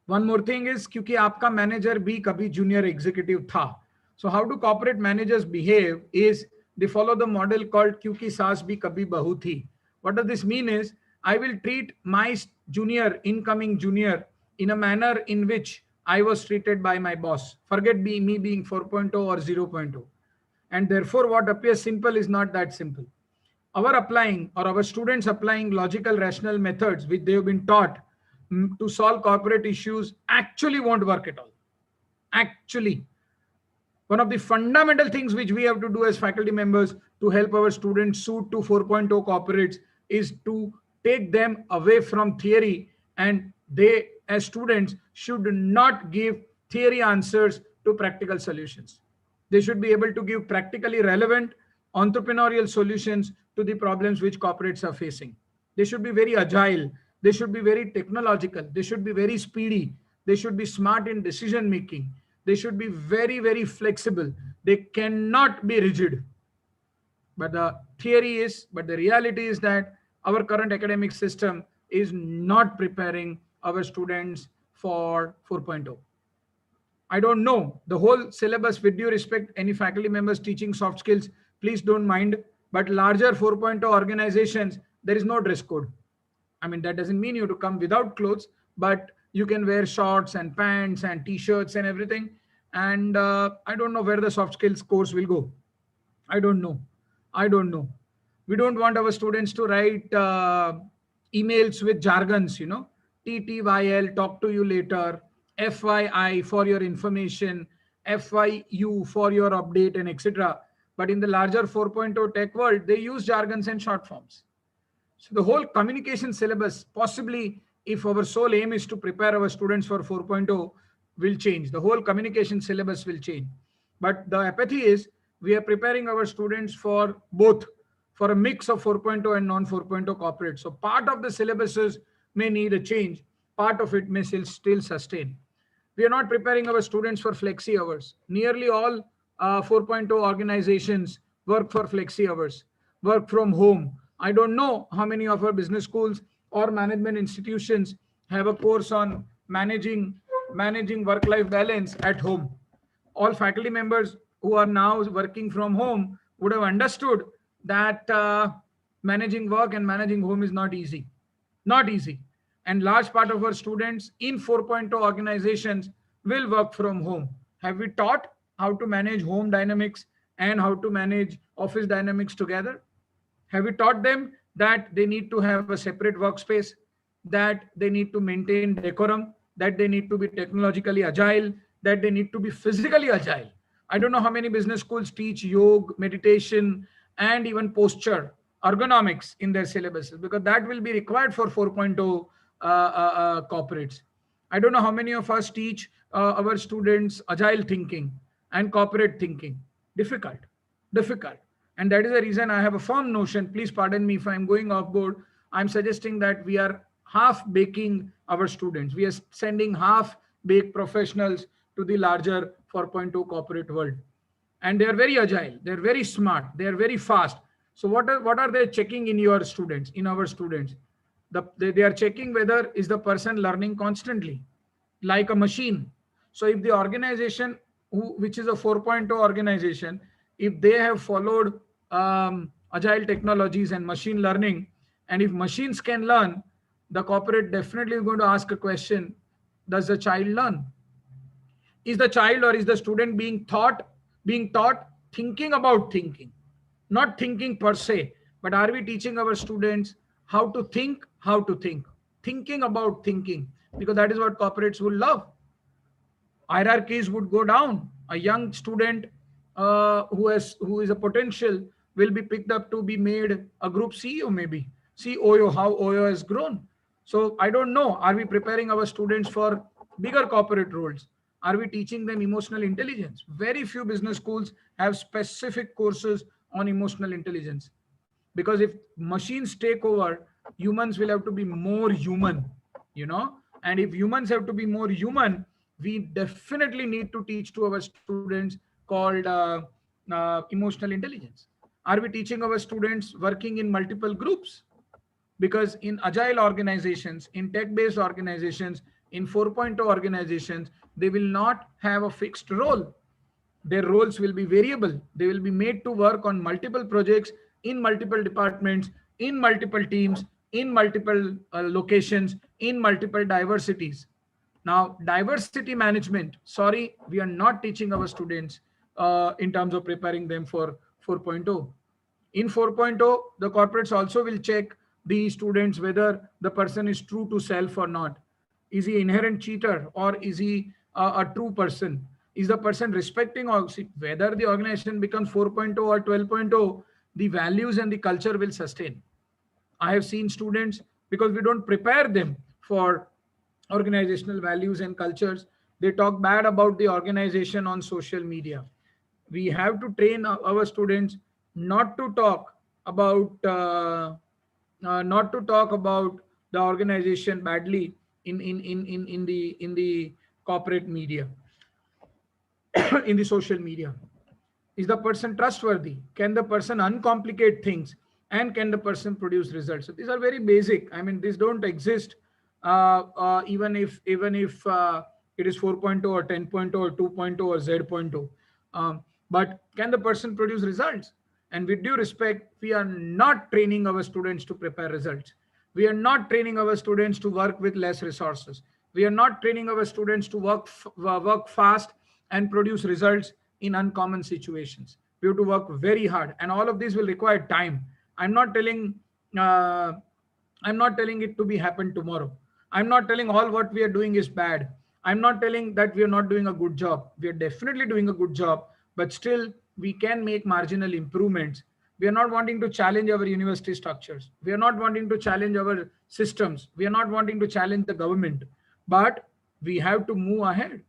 Speaker 2: One more thing is, क्योंकि आपका manager भी कभी junior executive था. So how do corporate managers behave is they follow the model called क्योंकि सास भी कभी बहू थी. What does this mean is, I will treat my junior, incoming junior, in a manner in which I was treated by my boss. Forget me being 4.0 or 0.0. And therefore, what appears simple is not that simple. Our applying or our students applying logical rational methods which they have been taught to solve corporate issues actually won't work at all. Actually, one of the fundamental things which we have to do as faculty members to help our students suit to 4.0 corporates is to take them away from theory, and they as students should not give theory answers to practical solutions. They should be able to give practically relevant entrepreneurial solutions to the problems which corporates are facing. They should be very agile. They should be very technological. They should be very speedy. They should be smart in decision making. They should be very, very flexible. They cannot be rigid. But the reality is that our current academic system is not preparing our students for 4.0. I don't know the whole syllabus. With due respect, any faculty members teaching soft skills, please don't mind. But larger 4.0 organizations, there is no dress code. I mean, that doesn't mean you to come without clothes, but you can wear shorts and pants and t-shirts and everything. And I don't know where the soft skills course will go. I don't know. We don't want our students to write emails with jargons, TTYL, talk to you later, FYI, for your information, FYU, for your update, and etc. But in the larger 4.0 tech world, they use jargons and short forms. So the whole communication syllabus, possibly if our sole aim is to prepare our students for 4.0, will change. The whole communication syllabus will change. But the apathy is, we are preparing our students for both, for a mix of 4.0 and non 4.0 corporate. So part of the syllabuses may need a change. Part of it may still sustain. We are not preparing our students for flexi hours. Nearly all 4.0 organizations work for flexi hours, work from home. I don't know how many of our business schools or management institutions have a course on managing work-life balance at home. All faculty members who are now working from home would have understood that managing work and managing home is not easy. Not easy. And large part of our students in 4.0 organizations will work from home. Have we taught how to manage home dynamics and how to manage office dynamics together? Have we taught them that they need to have a separate workspace, that they need to maintain decorum, that they need to be technologically agile, that they need to be physically agile? I don't know how many business schools teach yoga, meditation, and even posture, ergonomics in their syllabuses, because that will be required for 4.0 corporates. I don't know how many of us teach our students agile thinking and corporate thinking. Difficult, difficult. And that is the reason I have a firm notion. Please pardon me if I'm going off board. I'm suggesting that we are half baking our students. We are sending half baked professionals to the larger 4.0 corporate world. And they are very agile. They're very smart. They're very fast. So what are they checking in your students, in our students? They are checking whether is the person learning constantly, like a machine. So if the organization, which is a 4.0 organization, if they have followed agile technologies and machine learning, and if machines can learn, the corporate definitely is going to ask a question: does the child learn? Is the child or is the student being taught thinking about thinking, not thinking per se, but are we teaching our students how to think, thinking about thinking? Because that is what corporates will love. Hierarchies would go down. A young student who is a potential will be picked up to be made a group CEO, maybe. See OYO, how OYO has grown. So I don't know, are we preparing our students for bigger corporate roles? Are we teaching them emotional intelligence? Very few business schools have specific courses on emotional intelligence. Because if machines take over, humans will have to be more human, and if humans have to be more human, we definitely need to teach to our students called emotional intelligence. Are we teaching our students working in multiple groups? Because in agile organizations, in tech-based organizations, in 4.0 organizations, they will not have a fixed role. Their roles will be variable. They will be made to work on multiple projects in multiple departments, in multiple teams, in multiple locations, in multiple diversities. Now, diversity management, sorry, we are not teaching our students in terms of preparing them for 4.0. In 4.0, the corporates also will check the students whether the person is true to self or not. Is he inherent cheater or is he a true person? Is the person respecting whether the organization becomes 4.0 or 12.0, the values and the culture will sustain. I have seen students, because we don't prepare them for organizational values and cultures, they talk bad about the organization on social media. We have to train our students not to talk about the organization badly in the corporate media, in the social media. Is the person trustworthy? Can the person uncomplicate things? And can the person produce results? So these are very basic. I mean, these don't exist even if it is 4.0 or 10.0 or 2.0 or Z.0. But can the person produce results? And with due respect, we are not training our students to prepare results. We are not training our students to work with less resources. We are not training our students to work fast and produce results in uncommon situations. We have to work very hard, and all of this will require time. I'm not telling it to be happen tomorrow. I'm not telling all what we are doing is bad. I'm not telling that we are not doing a good job. We are definitely doing a good job, but still we can make marginal improvements. We are not wanting to challenge our university structures. We are not wanting to challenge our systems. We are not wanting to challenge the government, but we have to move ahead.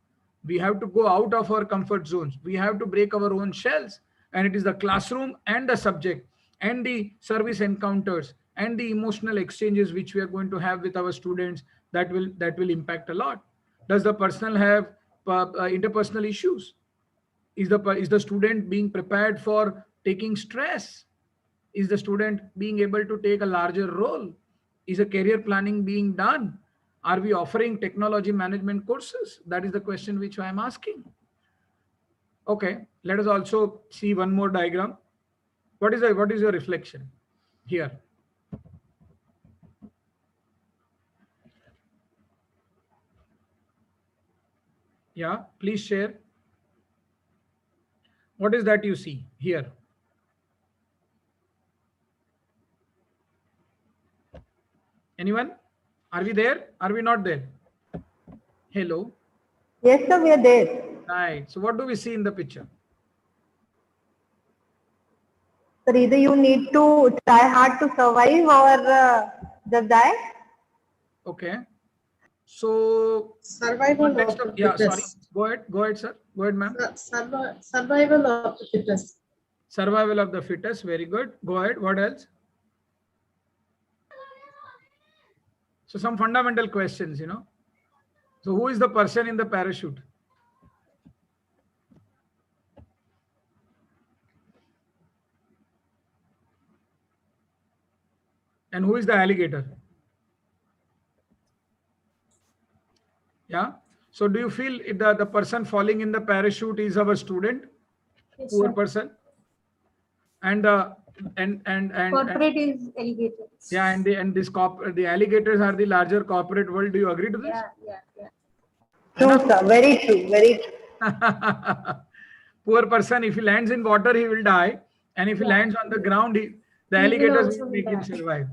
Speaker 2: We have to go out of our comfort zones. We have to break our own shells. And it is the classroom and the subject and the service encounters and the emotional exchanges which we are going to have with our students that will impact a lot. Does the person have interpersonal issues? Is the student being prepared for taking stress? Is the student being able to take a larger role? Is a career planning being done? Are we offering technology management courses? That is the question which I am asking. Okay, let us also see one more diagram. What is your reflection here? Yeah, please share. What is that you see here? Anyone? Are we there? Are we not there? Hello.
Speaker 1: Yes, sir, we are there.
Speaker 2: Right. So what do we see in the picture?
Speaker 1: So either you need to try hard to survive or just die.
Speaker 2: Okay. So
Speaker 5: Survival of the
Speaker 2: yeah, sorry.
Speaker 5: fittest.
Speaker 2: Go ahead, sir. Go ahead, ma'am.
Speaker 5: Survival of the fittest.
Speaker 2: Survival of the fittest. Very good. Go ahead. What else? So some fundamental questions, So who is the person in the parachute? And who is the alligator? Yeah. So do you feel the person falling in the parachute is our student?
Speaker 9: Yes,
Speaker 2: Poor
Speaker 9: sir.
Speaker 2: person? And
Speaker 9: Corporate is alligators.
Speaker 2: yeah, and the alligators are the larger corporate world. Do you agree to this?
Speaker 9: Yeah.
Speaker 1: True, sir. Very true. Very true.
Speaker 2: Poor person, if he lands in water, he will die. And if he lands on the ground, the alligators will make him survive.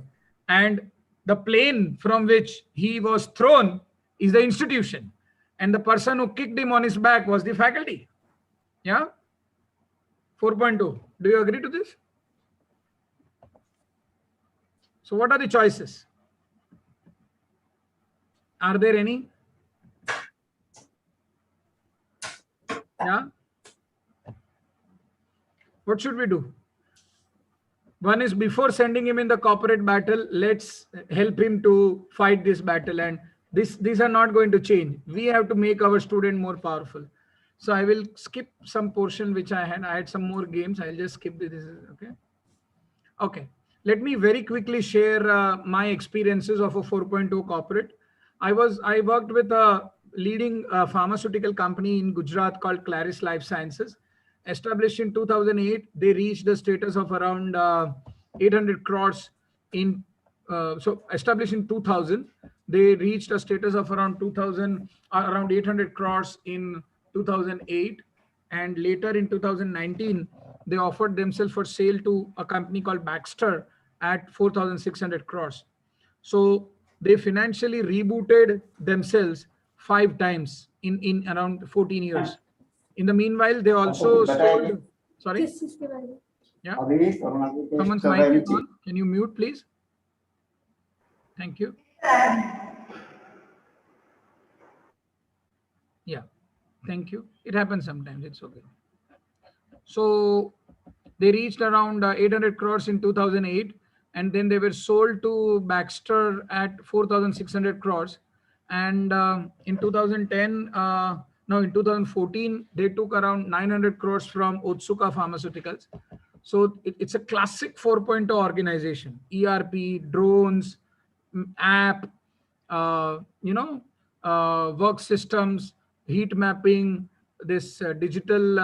Speaker 2: And the plane from which he was thrown is the institution. And the person who kicked him on his back was the faculty. Yeah? 4.2. Do you agree to this? So what are the choices? Are there any? Yeah? What should we do? One is, before sending him in the corporate battle, let's help him to fight this battle. And these are not going to change. We have to make our student more powerful. So I will skip some portion which I had some more games. I'll just skip this. Okay. Okay. Let me very quickly share my experiences of a 4.0 corporate. I worked with a leading pharmaceutical company in Gujarat called Claris Life Sciences. Established in 2008, they reached the status of around 800 crores in. So established in 2000, they reached a status of around 800 crores in 2008, and later in 2019 they offered themselves for sale to a company called Baxter at 4,600 crores. So they financially rebooted themselves 5 times in around 14 years. In the meanwhile, they also sold. Sorry. Yeah. Someone's mic is on. Can you mute, please? Thank you. Yeah. Thank you. It happens sometimes. It's okay. So they reached around 800 crores in 2008, and then they were sold to Baxter at 4,600 crores. And in 2010, in 2014, they took around 900 crores from Otsuka Pharmaceuticals. So it's a classic 4.0 organization: ERP, drones, app, work systems, heat mapping, this digital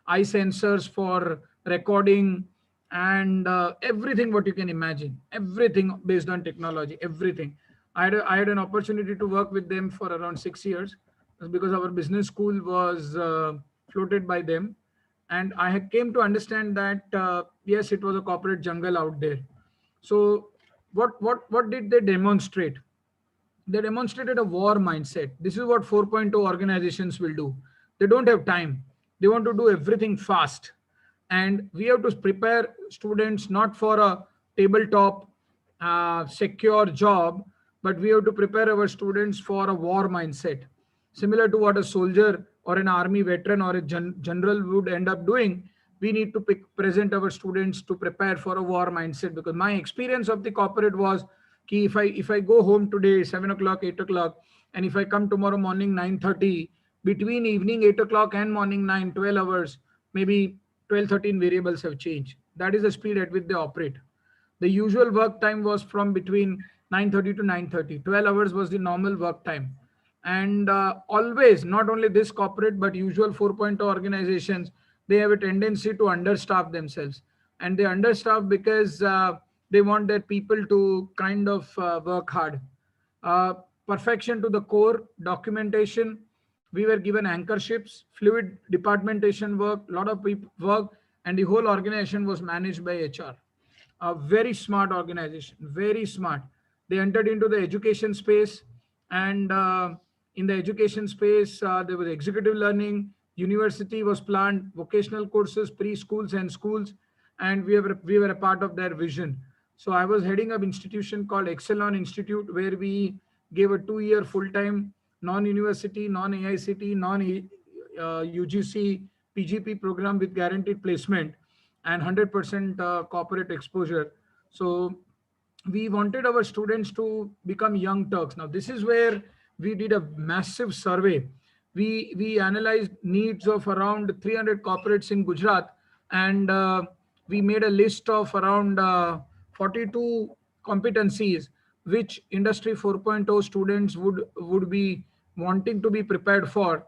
Speaker 2: eye sensors for recording, and everything what you can imagine, everything based on technology, everything. I had an opportunity to work with them for around 6 years because our business school was floated by them. And I came to understand that, yes, it was a corporate jungle out there. So what did they demonstrate? They demonstrated a war mindset. This is what 4.0 organizations will do. They don't have time. They want to do everything fast. And we have to prepare students not for a tabletop secure job, but we have to prepare our students for a war mindset. Similar to what a soldier or an army veteran or a general would end up doing, we need to present our students to prepare for a war mindset. Because my experience of the corporate was, if I go home today 7 o'clock, 8 o'clock, and if I come tomorrow morning 9:30, between evening 8 o'clock and morning 9, 12 hours, maybe 12, 13 variables have changed. That is the speed at which they operate. The usual work time was from between 9:30 to 9:30. 12 hours was the normal work time. And always, not only this corporate, but usual 4.0 organizations, they have a tendency to understaff themselves. And they understaff because they want their people to kind of work hard. Uh, Perfection to the core, documentation. We were given anchorships, fluid departmentation work, a lot of people work, and the whole organization was managed by HR. A very smart organization, very smart. They entered into the education space, and in the education space, there was executive learning, university was planned, vocational courses, preschools and schools, and we were a part of their vision. So I was heading up institution called Excelon Institute, where we gave a 2-year full-time non-university, non-AICT, non-UGC PGP program with guaranteed placement and 100% corporate exposure. So we wanted our students to become young Turks. Now, this is where we did a massive survey. We analyzed needs of around 300 corporates in Gujarat, and we made a list of around 42 competencies which Industry 4.0 students would be wanting to be prepared for,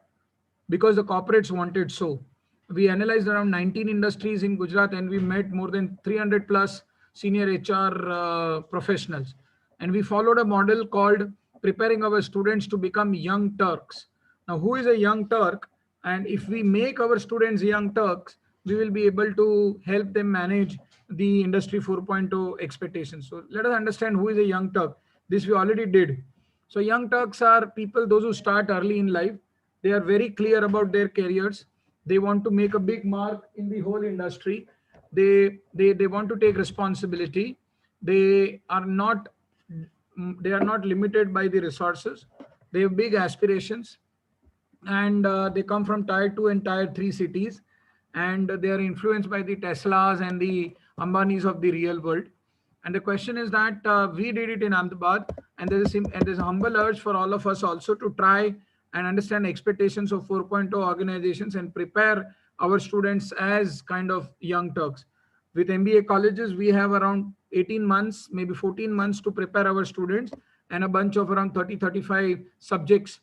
Speaker 2: because the corporates wanted so. We analyzed around 19 industries in Gujarat, and we met more than 300 plus senior HR professionals. And we followed a model called preparing our students to become young Turks. Now, who is a young Turk? And if we make our students young Turks, we will be able to help them manage the Industry 4.0 expectations. So let us understand who is a young Turk. This we already did. So young Turks are people, those who start early in life. They are very clear about their careers. They want to make a big mark in the whole industry. They want to take responsibility. They are not limited by the resources. They have big aspirations, and they come from tier 2 and tier 3 cities, and they are influenced by the Teslas and the Ambanis of the real world. And the question is that we did it in Ahmedabad, and there's a humble urge for all of us also to try and understand expectations of 4.0 organizations and prepare our students as kind of young Turks. With MBA colleges, we have around 18 months, maybe 14 months to prepare our students, and a bunch of around 35 subjects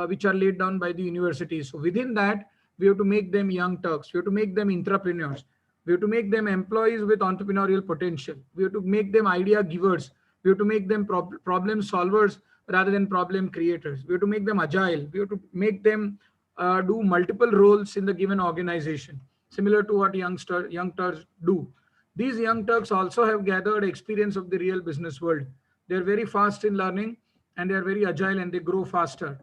Speaker 2: which are laid down by the universities. So within that, we have to make them young Turks. We have to make them entrepreneurs. We have to make them employees with entrepreneurial potential. We have to make them idea givers. We have to make them problem solvers rather than problem creators. We have to make them agile. We have to make them do multiple roles in the given organization, similar to what young Turks do. These young Turks also have gathered experience of the real business world. They're very fast in learning, and they're very agile, and they grow faster.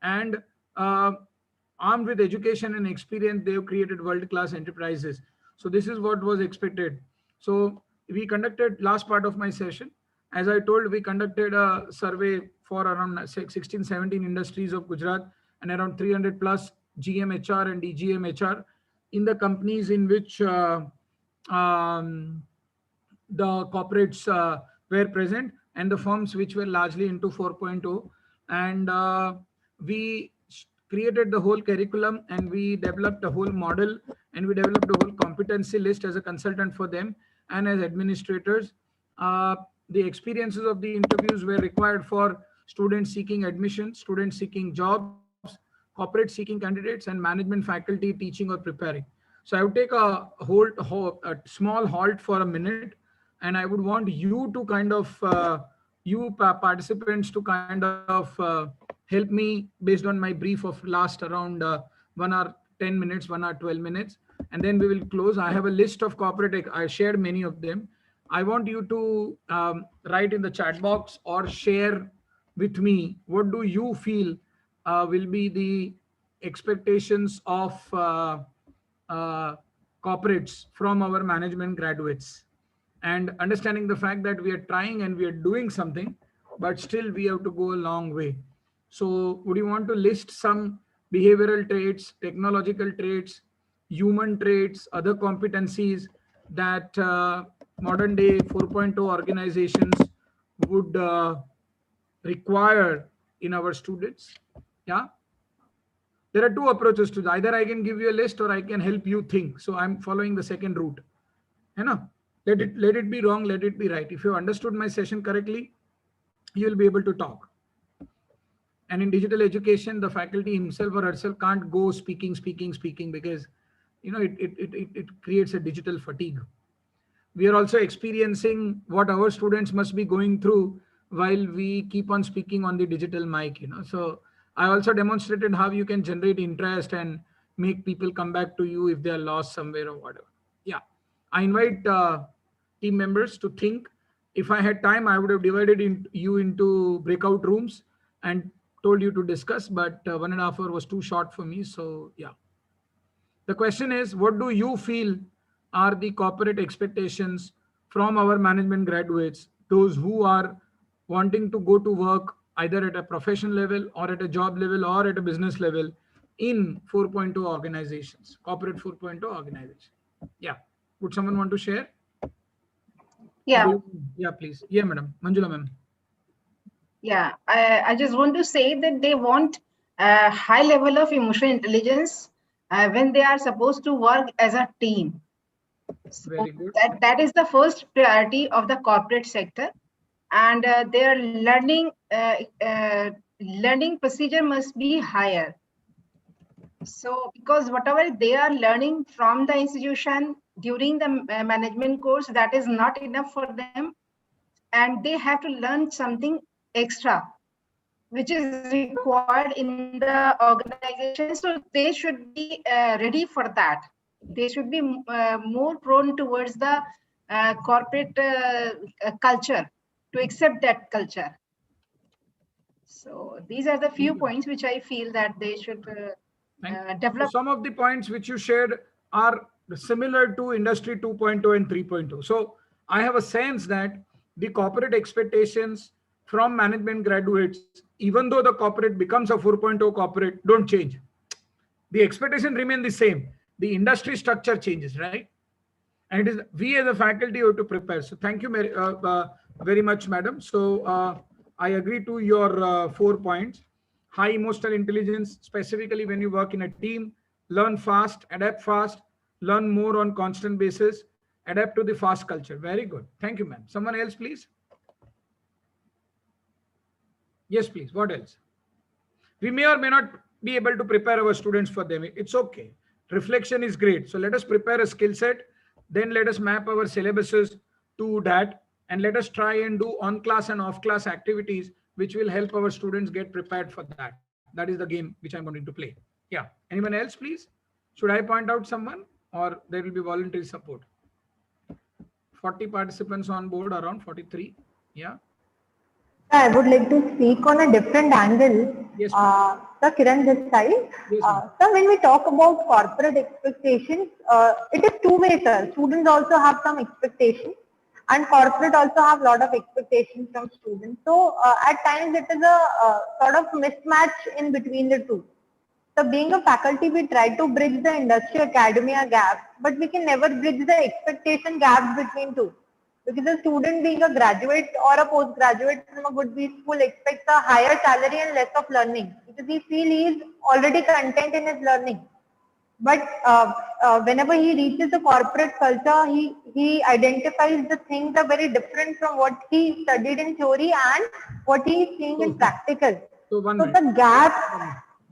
Speaker 2: And armed with education and experience, they've created world-class enterprises. So this is what was expected. So we conducted, last part of my session, as I told, we conducted a survey for around 16, 17 industries of Gujarat, and around 300 plus GM HR and DGM HR in the companies in which the corporates were present, and the firms which were largely into 4.0. And we created the whole curriculum, and we developed a whole model, and we developed a whole competency list as a consultant for them and as administrators. The experiences of the interviews were required for students seeking admission, students seeking jobs, corporate seeking candidates, and management faculty teaching or preparing. So I would take a small halt for a minute, and I would want you to kind of, you participants to kind of help me based on my brief of last around 1 hour 10 minutes, 1 hour 12 minutes, and then we will close. I have a list of corporate, I shared many of them. I want you to write in the chat box or share with me, what do you feel will be the expectations of corporates from our management graduates, and understanding the fact that we are trying and we are doing something, but still we have to go a long way. So would you want to list some behavioral traits, technological traits, human traits, other competencies that modern day 4.0 organizations would require in our students? Yeah. There are two approaches to that. Either I can give you a list or I can help you think. So I'm following the second route. You know, let it be wrong, let it be right. If you understood my session correctly, you will be able to talk. And in digital education, the faculty himself or herself can't go speaking because, it creates a digital fatigue. We are also experiencing what our students must be going through while we keep on speaking on the digital mic. So I also demonstrated how you can generate interest and make people come back to you if they are lost somewhere or whatever. Yeah, I invite team members to think. If I had time, I would have divided you into breakout rooms and told you to discuss, but 1.5 hours was too short for me. So yeah, the question is, what do you feel are the corporate expectations from our management graduates, those who are wanting to go to work either at a profession level or at a job level or at a business level in 4.0 organizations, corporate 4.0 organization? Yeah. Would someone want to share?
Speaker 11: Yeah.
Speaker 2: Yeah, please. Yeah, madam. Manjula, ma'am.
Speaker 11: Yeah, I just want to say that they want a high level of emotional intelligence when they are supposed to work as a team. So
Speaker 2: Very good.
Speaker 11: that is the first priority of the corporate sector, and their learning procedure must be higher. So because whatever they are learning from the institution during the management course, that is not enough for them, and they have to learn something extra which is required in the organization. So they should be ready for that. They should be more prone towards the corporate culture, to accept that culture. So these are the few points which I feel that they should develop.
Speaker 2: So some of the points which you shared are similar to industry 2.0 and 3.0. So I have a sense that the corporate expectations from management graduates, even though the corporate becomes a 4.0 corporate, don't change. The expectation remain the same. The industry structure changes, right? And it is we as a faculty have to prepare. So thank you very much, madam. So I agree to your 4 points. High emotional intelligence, specifically when you work in a team, learn fast, adapt fast, learn more on constant basis, adapt to the fast culture. Very good. Thank you, ma'am. Someone else, please. Yes, please. What else? We may or may not be able to prepare our students for them. It's okay. Reflection is great. So let us prepare a skill set. Then let us map our syllabuses to that. And let us try and do on-class and off-class activities, which will help our students get prepared for that. That is the game which I'm going to play. Yeah. Anyone else, please? Should I point out someone or there will be voluntary support? 40 participants on board, around 43. Yeah.
Speaker 1: I would like to speak on a different angle.
Speaker 2: Yes,
Speaker 1: Sir Kiran this side.
Speaker 2: Yes,
Speaker 1: sir, when we talk about corporate expectations, it is two-way, sir. Students also have some expectations and corporate also have a lot of expectations from students. So at times it is a sort of mismatch in between the two. So being a faculty, we try to bridge the industry academia gap, but we can never bridge the expectation gap between two. Because a student being a graduate or a postgraduate from a good B school expects a higher salary and less of learning because he feels he is already content in his learning. But whenever he reaches the corporate culture, he identifies the things are very different from what he studied in theory and what he is seeing in practical.
Speaker 2: So
Speaker 1: the gap.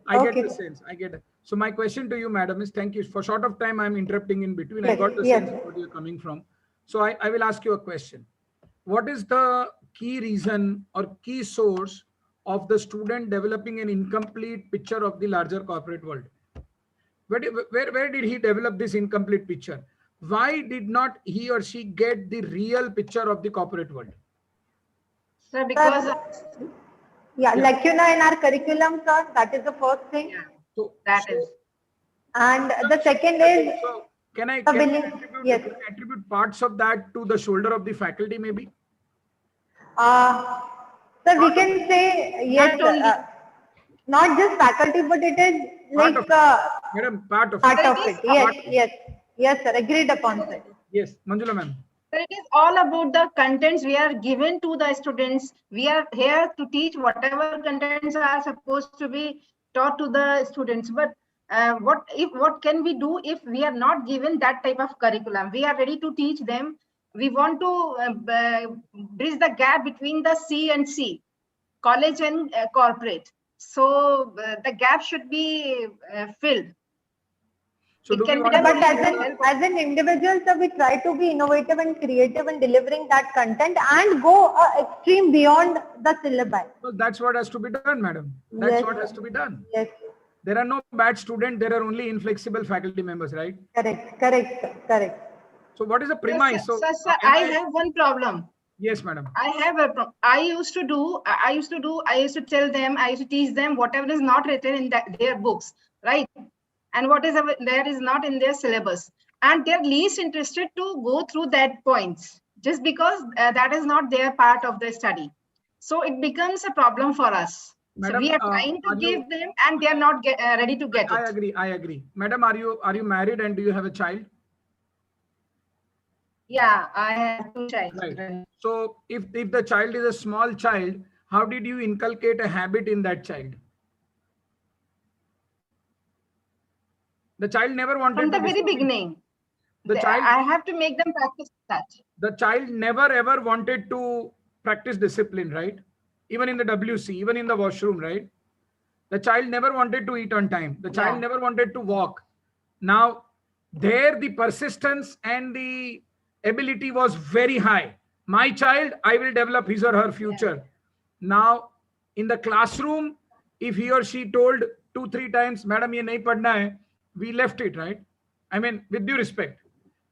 Speaker 2: I get the sense. I get it. So my question to you, madam, is thank you. For short of time, I'm interrupting in between.
Speaker 1: Yes,
Speaker 2: I got the sense of what you're coming from. So I will ask you a question. What is the key reason or key source of the student developing an incomplete picture of the larger corporate world? Where did he develop this incomplete picture? Why did not he or she get the real picture of the corporate world?
Speaker 11: Sir, because
Speaker 1: lacuna in our curriculum, sir. That is the first thing.
Speaker 11: Yeah. So that is.
Speaker 1: And the second is.
Speaker 2: So can I attribute parts of that to the shoulder of the faculty, maybe?
Speaker 1: So we can say yes. Not just faculty, but it is like
Speaker 2: Madam, part of
Speaker 1: it. Yes, sir. Agreed upon, sir.
Speaker 2: Yes, Manjula ma'am.
Speaker 11: So it is all about the contents we are given to the students. We are here to teach whatever contents are supposed to be taught to the students. But what can we do if we are not given that type of curriculum? We are ready to teach them. We want to bridge the gap between the C and C, college and corporate. So the gap should be filled.
Speaker 2: So
Speaker 11: It
Speaker 2: do
Speaker 11: can
Speaker 2: we
Speaker 11: be
Speaker 2: want
Speaker 11: done
Speaker 2: to
Speaker 1: But as an individual, so we try to be innovative and creative in delivering that content and go extreme beyond the syllabi.
Speaker 2: So that's what has to be done, madam. That's
Speaker 1: Yes.
Speaker 2: what has to be done.
Speaker 1: Yes.
Speaker 2: There are no bad students. There are only inflexible faculty members, right?
Speaker 1: Correct. Correct. Correct.
Speaker 2: So what is the premise? So
Speaker 11: Sir, I have one problem.
Speaker 2: Yes, madam.
Speaker 11: I have a problem. I used to tell them, I used to teach them whatever is not written in their books, right? And what is there is not in their syllabus. And they're least interested to go through that points just because that is not their part of the study. So it becomes a problem for us.
Speaker 2: Madam,
Speaker 11: so we are trying to give them and they are not ready to get
Speaker 2: I
Speaker 11: it.
Speaker 2: agree. I agree. Madam, are you married and do you have a child?
Speaker 11: Yeah, I have 2 children.
Speaker 2: Right. So if the child is a small child, how did you inculcate a habit in that child? The child never wanted
Speaker 11: From the
Speaker 2: to
Speaker 11: very
Speaker 2: discipline.
Speaker 11: beginning.
Speaker 2: Child,
Speaker 11: I have to make them practice that.
Speaker 2: The child never ever wanted to practice discipline, right? Even in the WC, even in the washroom, right? The child never wanted to eat on time. The child never wanted to walk. Now, there the persistence and the ability was very high. My child, I will develop his or her future. Now, in the classroom, if he or she told 2-3 times, Madam, ye nahi padna hai, we left it, right? I mean, with due respect.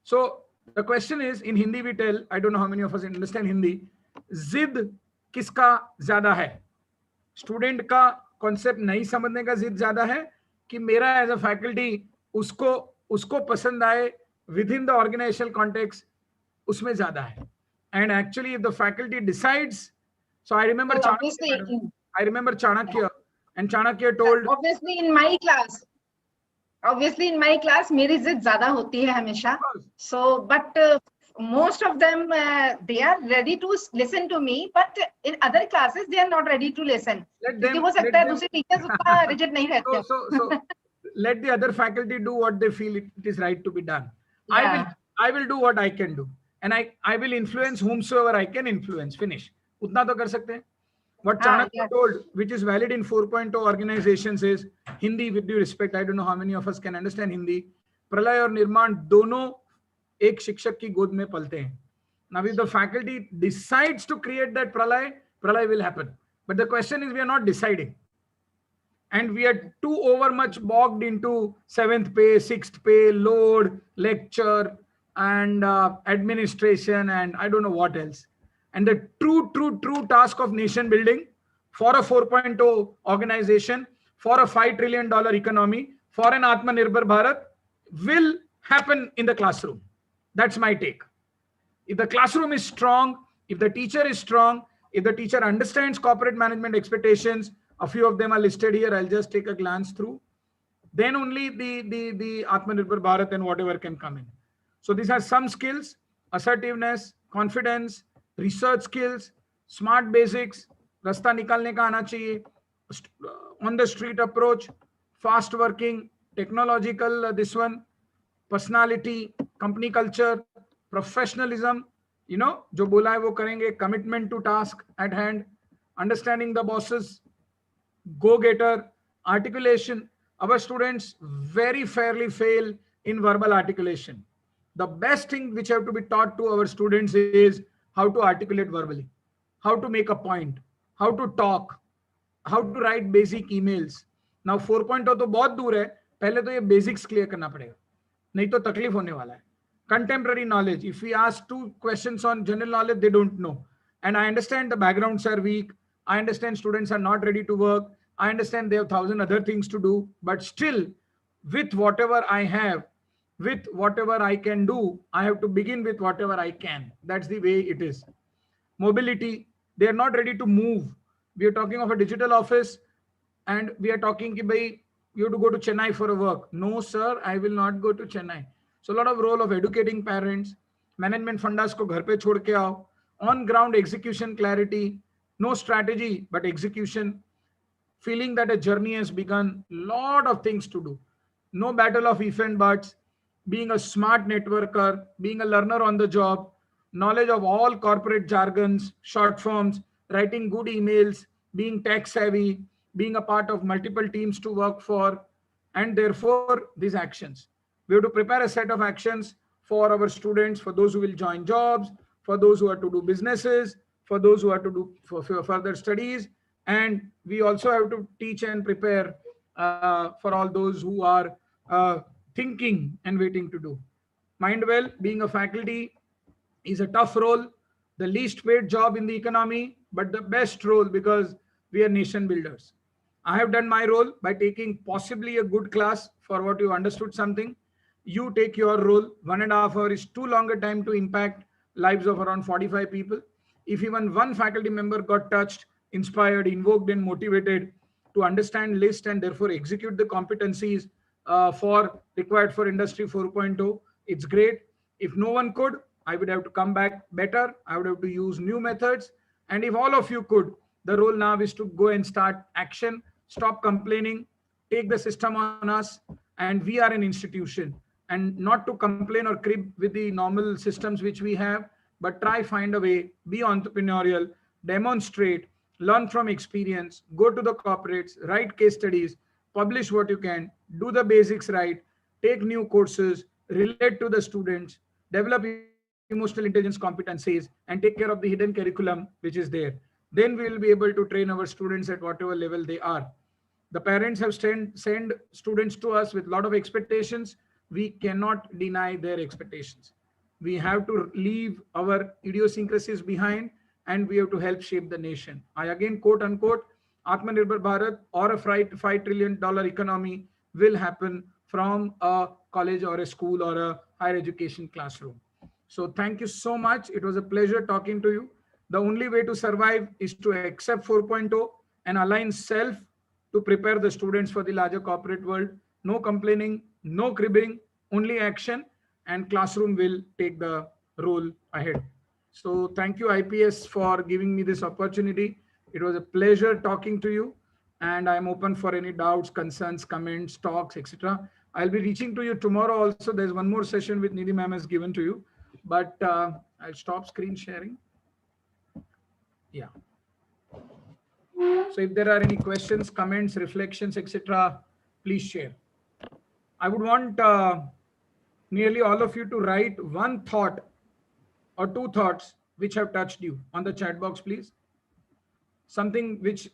Speaker 2: So the question is, in Hindi we tell, I don't know how many of us understand Hindi, zid kiska zyada hai? Student का concept नहीं समझने का जिद ज्यादा है कि मेरा as a faculty उसको पसंद आए within the organizational context उसमें ज्यादा है. And actually if the faculty decides, so I remember Chanakya, and Chanakya told,
Speaker 11: obviously in my class मेरी जिद ज्यादा होती है हमेशा. So but most of them they are ready to listen to me, but in other classes they are not ready to listen. क्योंकि हो सकता है दूसरे teachers उतना rigid नहीं रहते.
Speaker 2: So let the other faculty do what they feel it is right to be done. I will do what I can do, and I will influence whomsoever I can influence. Finish. उतना तो कर सकते हैं. What Chanakya told, which is valid in 4.0 organizations, is Hindi, with due respect, I don't know how many of us can understand Hindi. Pralay और निर्माण दोनों एक शिक्षक की गोद में पलते हैं. Now, if the faculty decides to create that pralay will happen. But the question is, we are not deciding. And we are too overmuch bogged into 7th pay, 6th pay, load, lecture, and administration, and I don't know what else. And the true task of nation building for a 4.0 organization, for a $5 trillion economy, for an Atmanirbhar Bharat will happen in the classroom. That's my take. If the classroom is strong, if the teacher is strong, if the teacher understands corporate management expectations, a few of them are listed here, I'll just take a glance through, then only the Atmanirbhar Bharat and whatever can come in. So these are some skills: assertiveness, confidence, research skills, smart basics, rasta nikalne ka aana chahiye, on the street approach, fast working, technological, this one, personality, company culture, professionalism, जो बोला है वो करेंगे, commitment to task at hand, understanding the bosses, go-getter, articulation. Our students very fairly fail in verbal articulation. The best thing which have to be taught to our students is how to articulate verbally, how to make a point, how to talk, how to write basic emails. Now 4.0 तो बहुत दूर है, पहले तो ये basics clear करना पड़ेगा, नहीं तो तकलीफ होने वाला है. Contemporary knowledge, if we ask 2 questions on general knowledge, they don't know. And I understand the backgrounds are weak. I understand students are not ready to work. I understand they have 1,000 other things to do. But still, with whatever I have, with whatever I can do, I have to begin with whatever I can. That's the way it is. Mobility, they are not ready to move. We are talking of a digital office and we are talking ki bhai, you have to go to Chennai for a work. No, sir, I will not go to Chennai. So a lot of role of educating parents, management fundas ko ghar pe chhod ke aao, on ground execution clarity, no strategy, but execution, feeling that a journey has begun, lot of things to do. No battle of if and buts, being a smart networker, being a learner on the job, knowledge of all corporate jargons, short forms, writing good emails, being tech savvy, being a part of multiple teams to work for, and therefore these actions. We have to prepare a set of actions for our students, for those who will join jobs, for those who are to do businesses, for those who are to do for further studies, and we also have to teach and prepare for all those who are thinking and waiting to do. Mind well, being a faculty is a tough role, the least paid job in the economy, but the best role because we are nation builders. I have done my role by taking possibly a good class for what you understood something. You take your role. 1.5 hours is too long a time to impact lives of around 45 people. If even one faculty member got touched, inspired, invoked, and motivated to understand, list, and therefore execute the competencies for required for Industry 4.0, it's great. If no one could, I would have to come back better. I would have to use new methods. And if all of you could, the role now is to go and start action, stop complaining, take the system on us, and we are an institution. And not to complain or crib with the normal systems which we have, but try find a way, be entrepreneurial, demonstrate, learn from experience, go to the corporates, write case studies, publish what you can, do the basics right, take new courses, relate to the students, develop emotional intelligence competencies, and take care of the hidden curriculum which is there. Then we will be able to train our students at whatever level they are. The parents have sent students to us with a lot of expectations. We cannot deny their expectations. We have to leave our idiosyncrasies behind, and we have to help shape the nation. I again quote unquote, Atmanirbhar Bharat or a $5 trillion economy will happen from a college or a school or a higher education classroom. So thank you so much. It was a pleasure talking to you. The only way to survive is to accept 4.0 and align self to prepare the students for the larger corporate world. No complaining, no cribbing, only action, and classroom will take the role ahead. So thank you, IPS, for giving me this opportunity. It was a pleasure talking to you, and I'm open for any doubts, concerns, comments, talks, etc. I'll be reaching to you tomorrow also. There's one more session with Nidhi ma'am has given to you, but I'll stop screen sharing. Yeah. So if there are any questions, comments, reflections, etc., please share. I would want nearly all of you to write one thought or two thoughts which have touched you on the chat box, please. Something which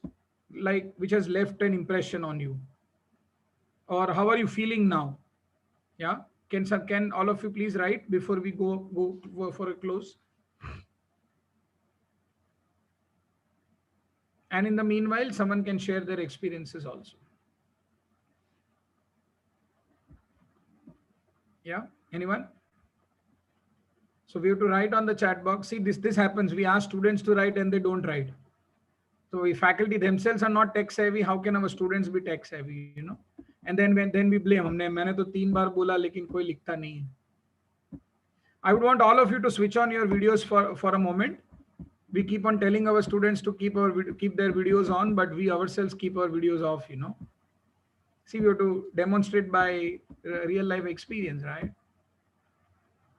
Speaker 2: has left an impression on you. Or how are you feeling now? Yeah. Can all of you please write before we go for a close? And in the meanwhile, someone can share their experiences also. Yeah, anyone? So we have to write on the chat box. See, this happens. We ask students to write and they don't write. So if faculty themselves are not tech savvy, how can our students be tech savvy, you know? And then we blame. मैंने तो 3 बार बोला लेकिन कोई लिखता नहीं है. I would want all of you to switch on your videos for a moment. We keep on telling our students to keep their videos on, but we ourselves keep our videos off, you know. See, we have to demonstrate by real life experience, right?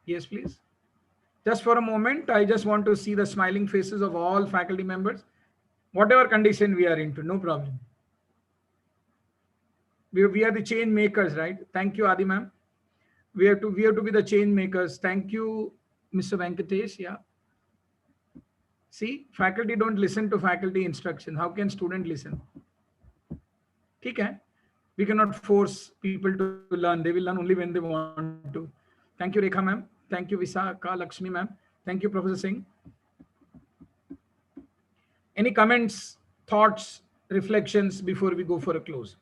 Speaker 2: Yes, please. Just for a moment, I just want to see the smiling faces of all faculty members, whatever condition we are into, no problem. We are the change makers, right? Thank you, Adi ma'am. We have to be the change makers. Thank you, Mr. Venkatesh. Yeah. See, faculty don't listen to faculty instruction. How can student listen? Okay. We cannot force people to learn. They will learn only when they want to. Thank you, Rekha ma'am. Thank you, Visakha Lakshmi ma'am. Thank you, Professor Singh. Any comments, thoughts, reflections before we go for a close?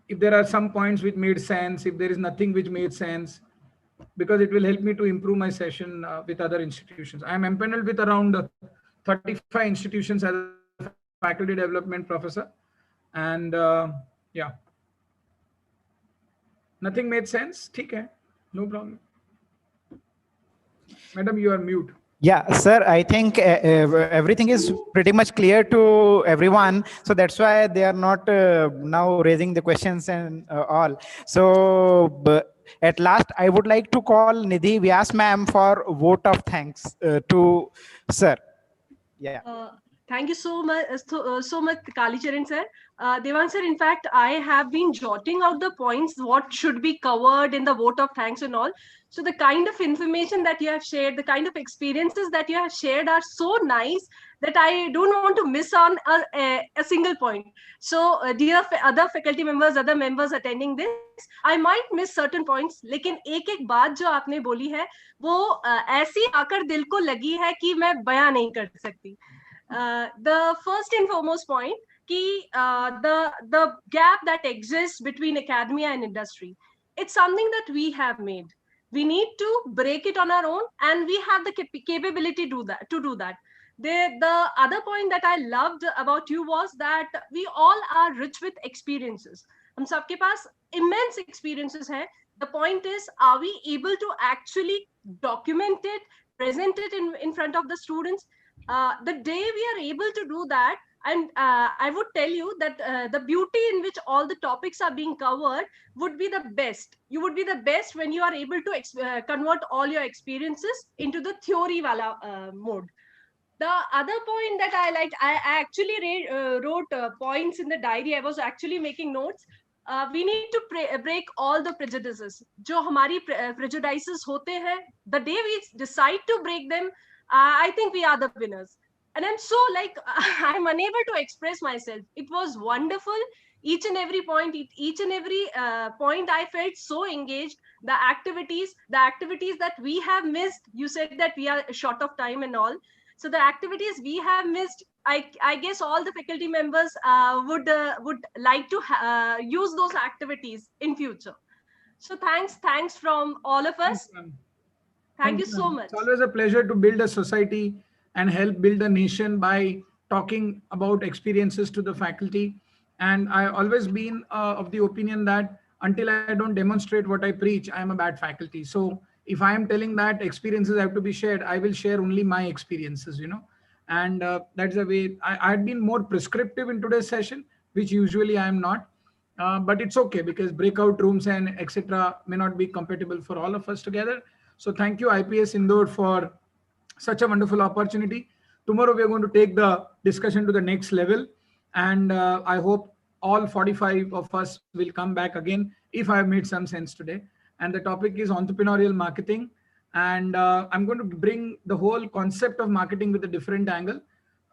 Speaker 2: If there are some points which made sense, if there is nothing which made sense, because it will help me to improve my session with other institutions. I am empaneled with around 35 institutions as a faculty development professor. And yeah, nothing made sense. Okay, no problem. Madam, you are mute.
Speaker 12: Yeah, sir, I think everything is pretty much clear to everyone. So that's why they are not now raising the questions and all. So at last, I would like to call Nidhi Vyas ma'am for vote of thanks to sir. Yeah.
Speaker 13: Thank you so much, so much, Kalicharan sir. Devang sir, in fact, I have been jotting out the points, what should be covered in the vote of thanks and all. So the kind of information that you have shared, the kind of experiences that you have shared are so nice that I don't want to miss on a single point. So dear other faculty members, other members attending this, I might miss certain points, लेकिन एक बात जो आपने बोली है, वो ऐसी आकर दिल को लगी है कि मैं बयां नहीं कर सकती. The first and foremost point ki the gap that exists between academia and industry, it's something that we have made. We need to break it on our own, and we have the capability to do that. The other point that I loved about you was that we all are rich with experiences. हम सबके पास immense experiences हैं. The point is, are we able to actually document it, present it in front of the students? The day we are able to do that, and I would tell you that the beauty in which all the topics are being covered would be the best. You would be the best when you are able to convert all your experiences into the theory wala mode. The other point that I liked, I actually wrote points in the diary. I was actually making notes. We need to break all the prejudices. जो हमारी prejudices होते हैं, the day we decide to break them, I think we are the winners. And I'm so like, I'm unable to express myself. It was wonderful. Each and every point, each and every point, I felt so engaged. The activities that we have missed, you said that we are short of time and all. So the activities we have missed, I guess all the faculty members would like to use those activities in future. So thanks from all of us. Thank you so much.
Speaker 2: It's always a pleasure to build a society and help build a nation by talking about experiences to the faculty. And I always been of the opinion that until I don't demonstrate what I preach, I am a bad faculty. So if I am telling that experiences have to be shared, I will share only my experiences, and that's the way I had been more prescriptive in today's session, which usually I am not. But it's okay because breakout rooms and etc. may not be compatible for all of us together. So thank you, IPS Indore, for such a wonderful opportunity. Tomorrow we are going to take the discussion to the next level, and I hope all 45 of us will come back again if I have made some sense today. And the topic is entrepreneurial marketing, and I'm going to bring the whole concept of marketing with a different angle.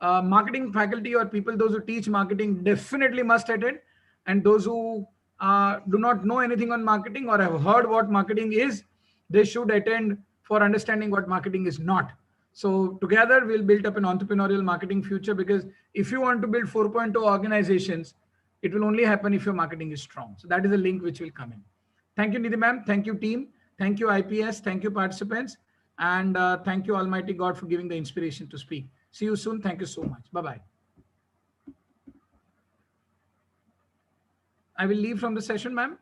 Speaker 2: Marketing faculty or people, those who teach marketing, definitely must attend, and those who do not know anything on marketing or have heard what marketing is, they should attend for understanding what marketing is not. So together we'll build up an entrepreneurial marketing future, because if you want to build 4.0 organizations, it will only happen if your marketing is strong. So that is a link which will come in. Thank you, Nidhi ma'am. Thank you, team. Thank you, IPS. Thank you, participants. And thank you, Almighty God, for giving the inspiration to speak. See you soon. Thank you so much. Bye-bye. I will leave from the session, ma'am.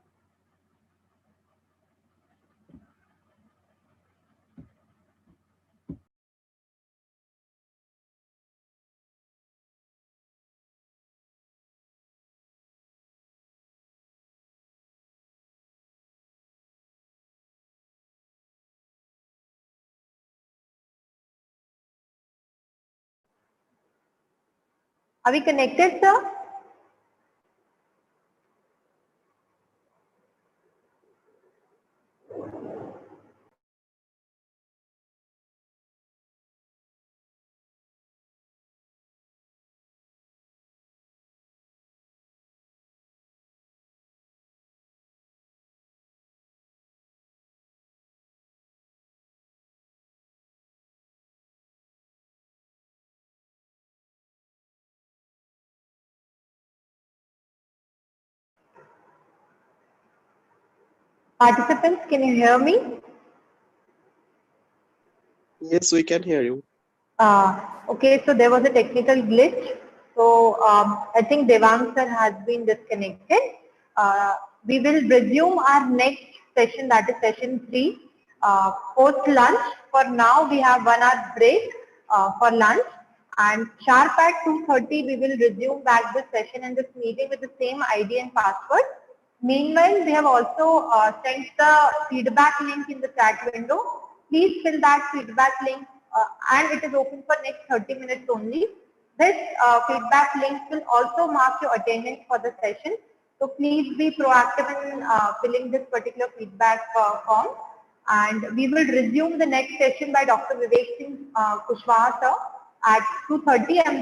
Speaker 1: Are we connected, sir? Participants, can you hear me?
Speaker 14: Yes, we can hear you.
Speaker 1: Okay, so there was a technical glitch. So I think Devang sir has been disconnected. We will resume our next session, that is session 3, post lunch. For now, we have 1 hour break for lunch, and sharp at 2:30 we will resume back this session and this meeting with the same ID and password. Meanwhile, we have also sent the feedback link in the chat window. Please fill that feedback link and it is open for next 30 minutes only. This feedback link will also mark your attendance for the session. So please be proactive in filling this particular feedback form. And we will resume the next session by Dr. Vivek Singh Kushwaha sir at 2:30 am.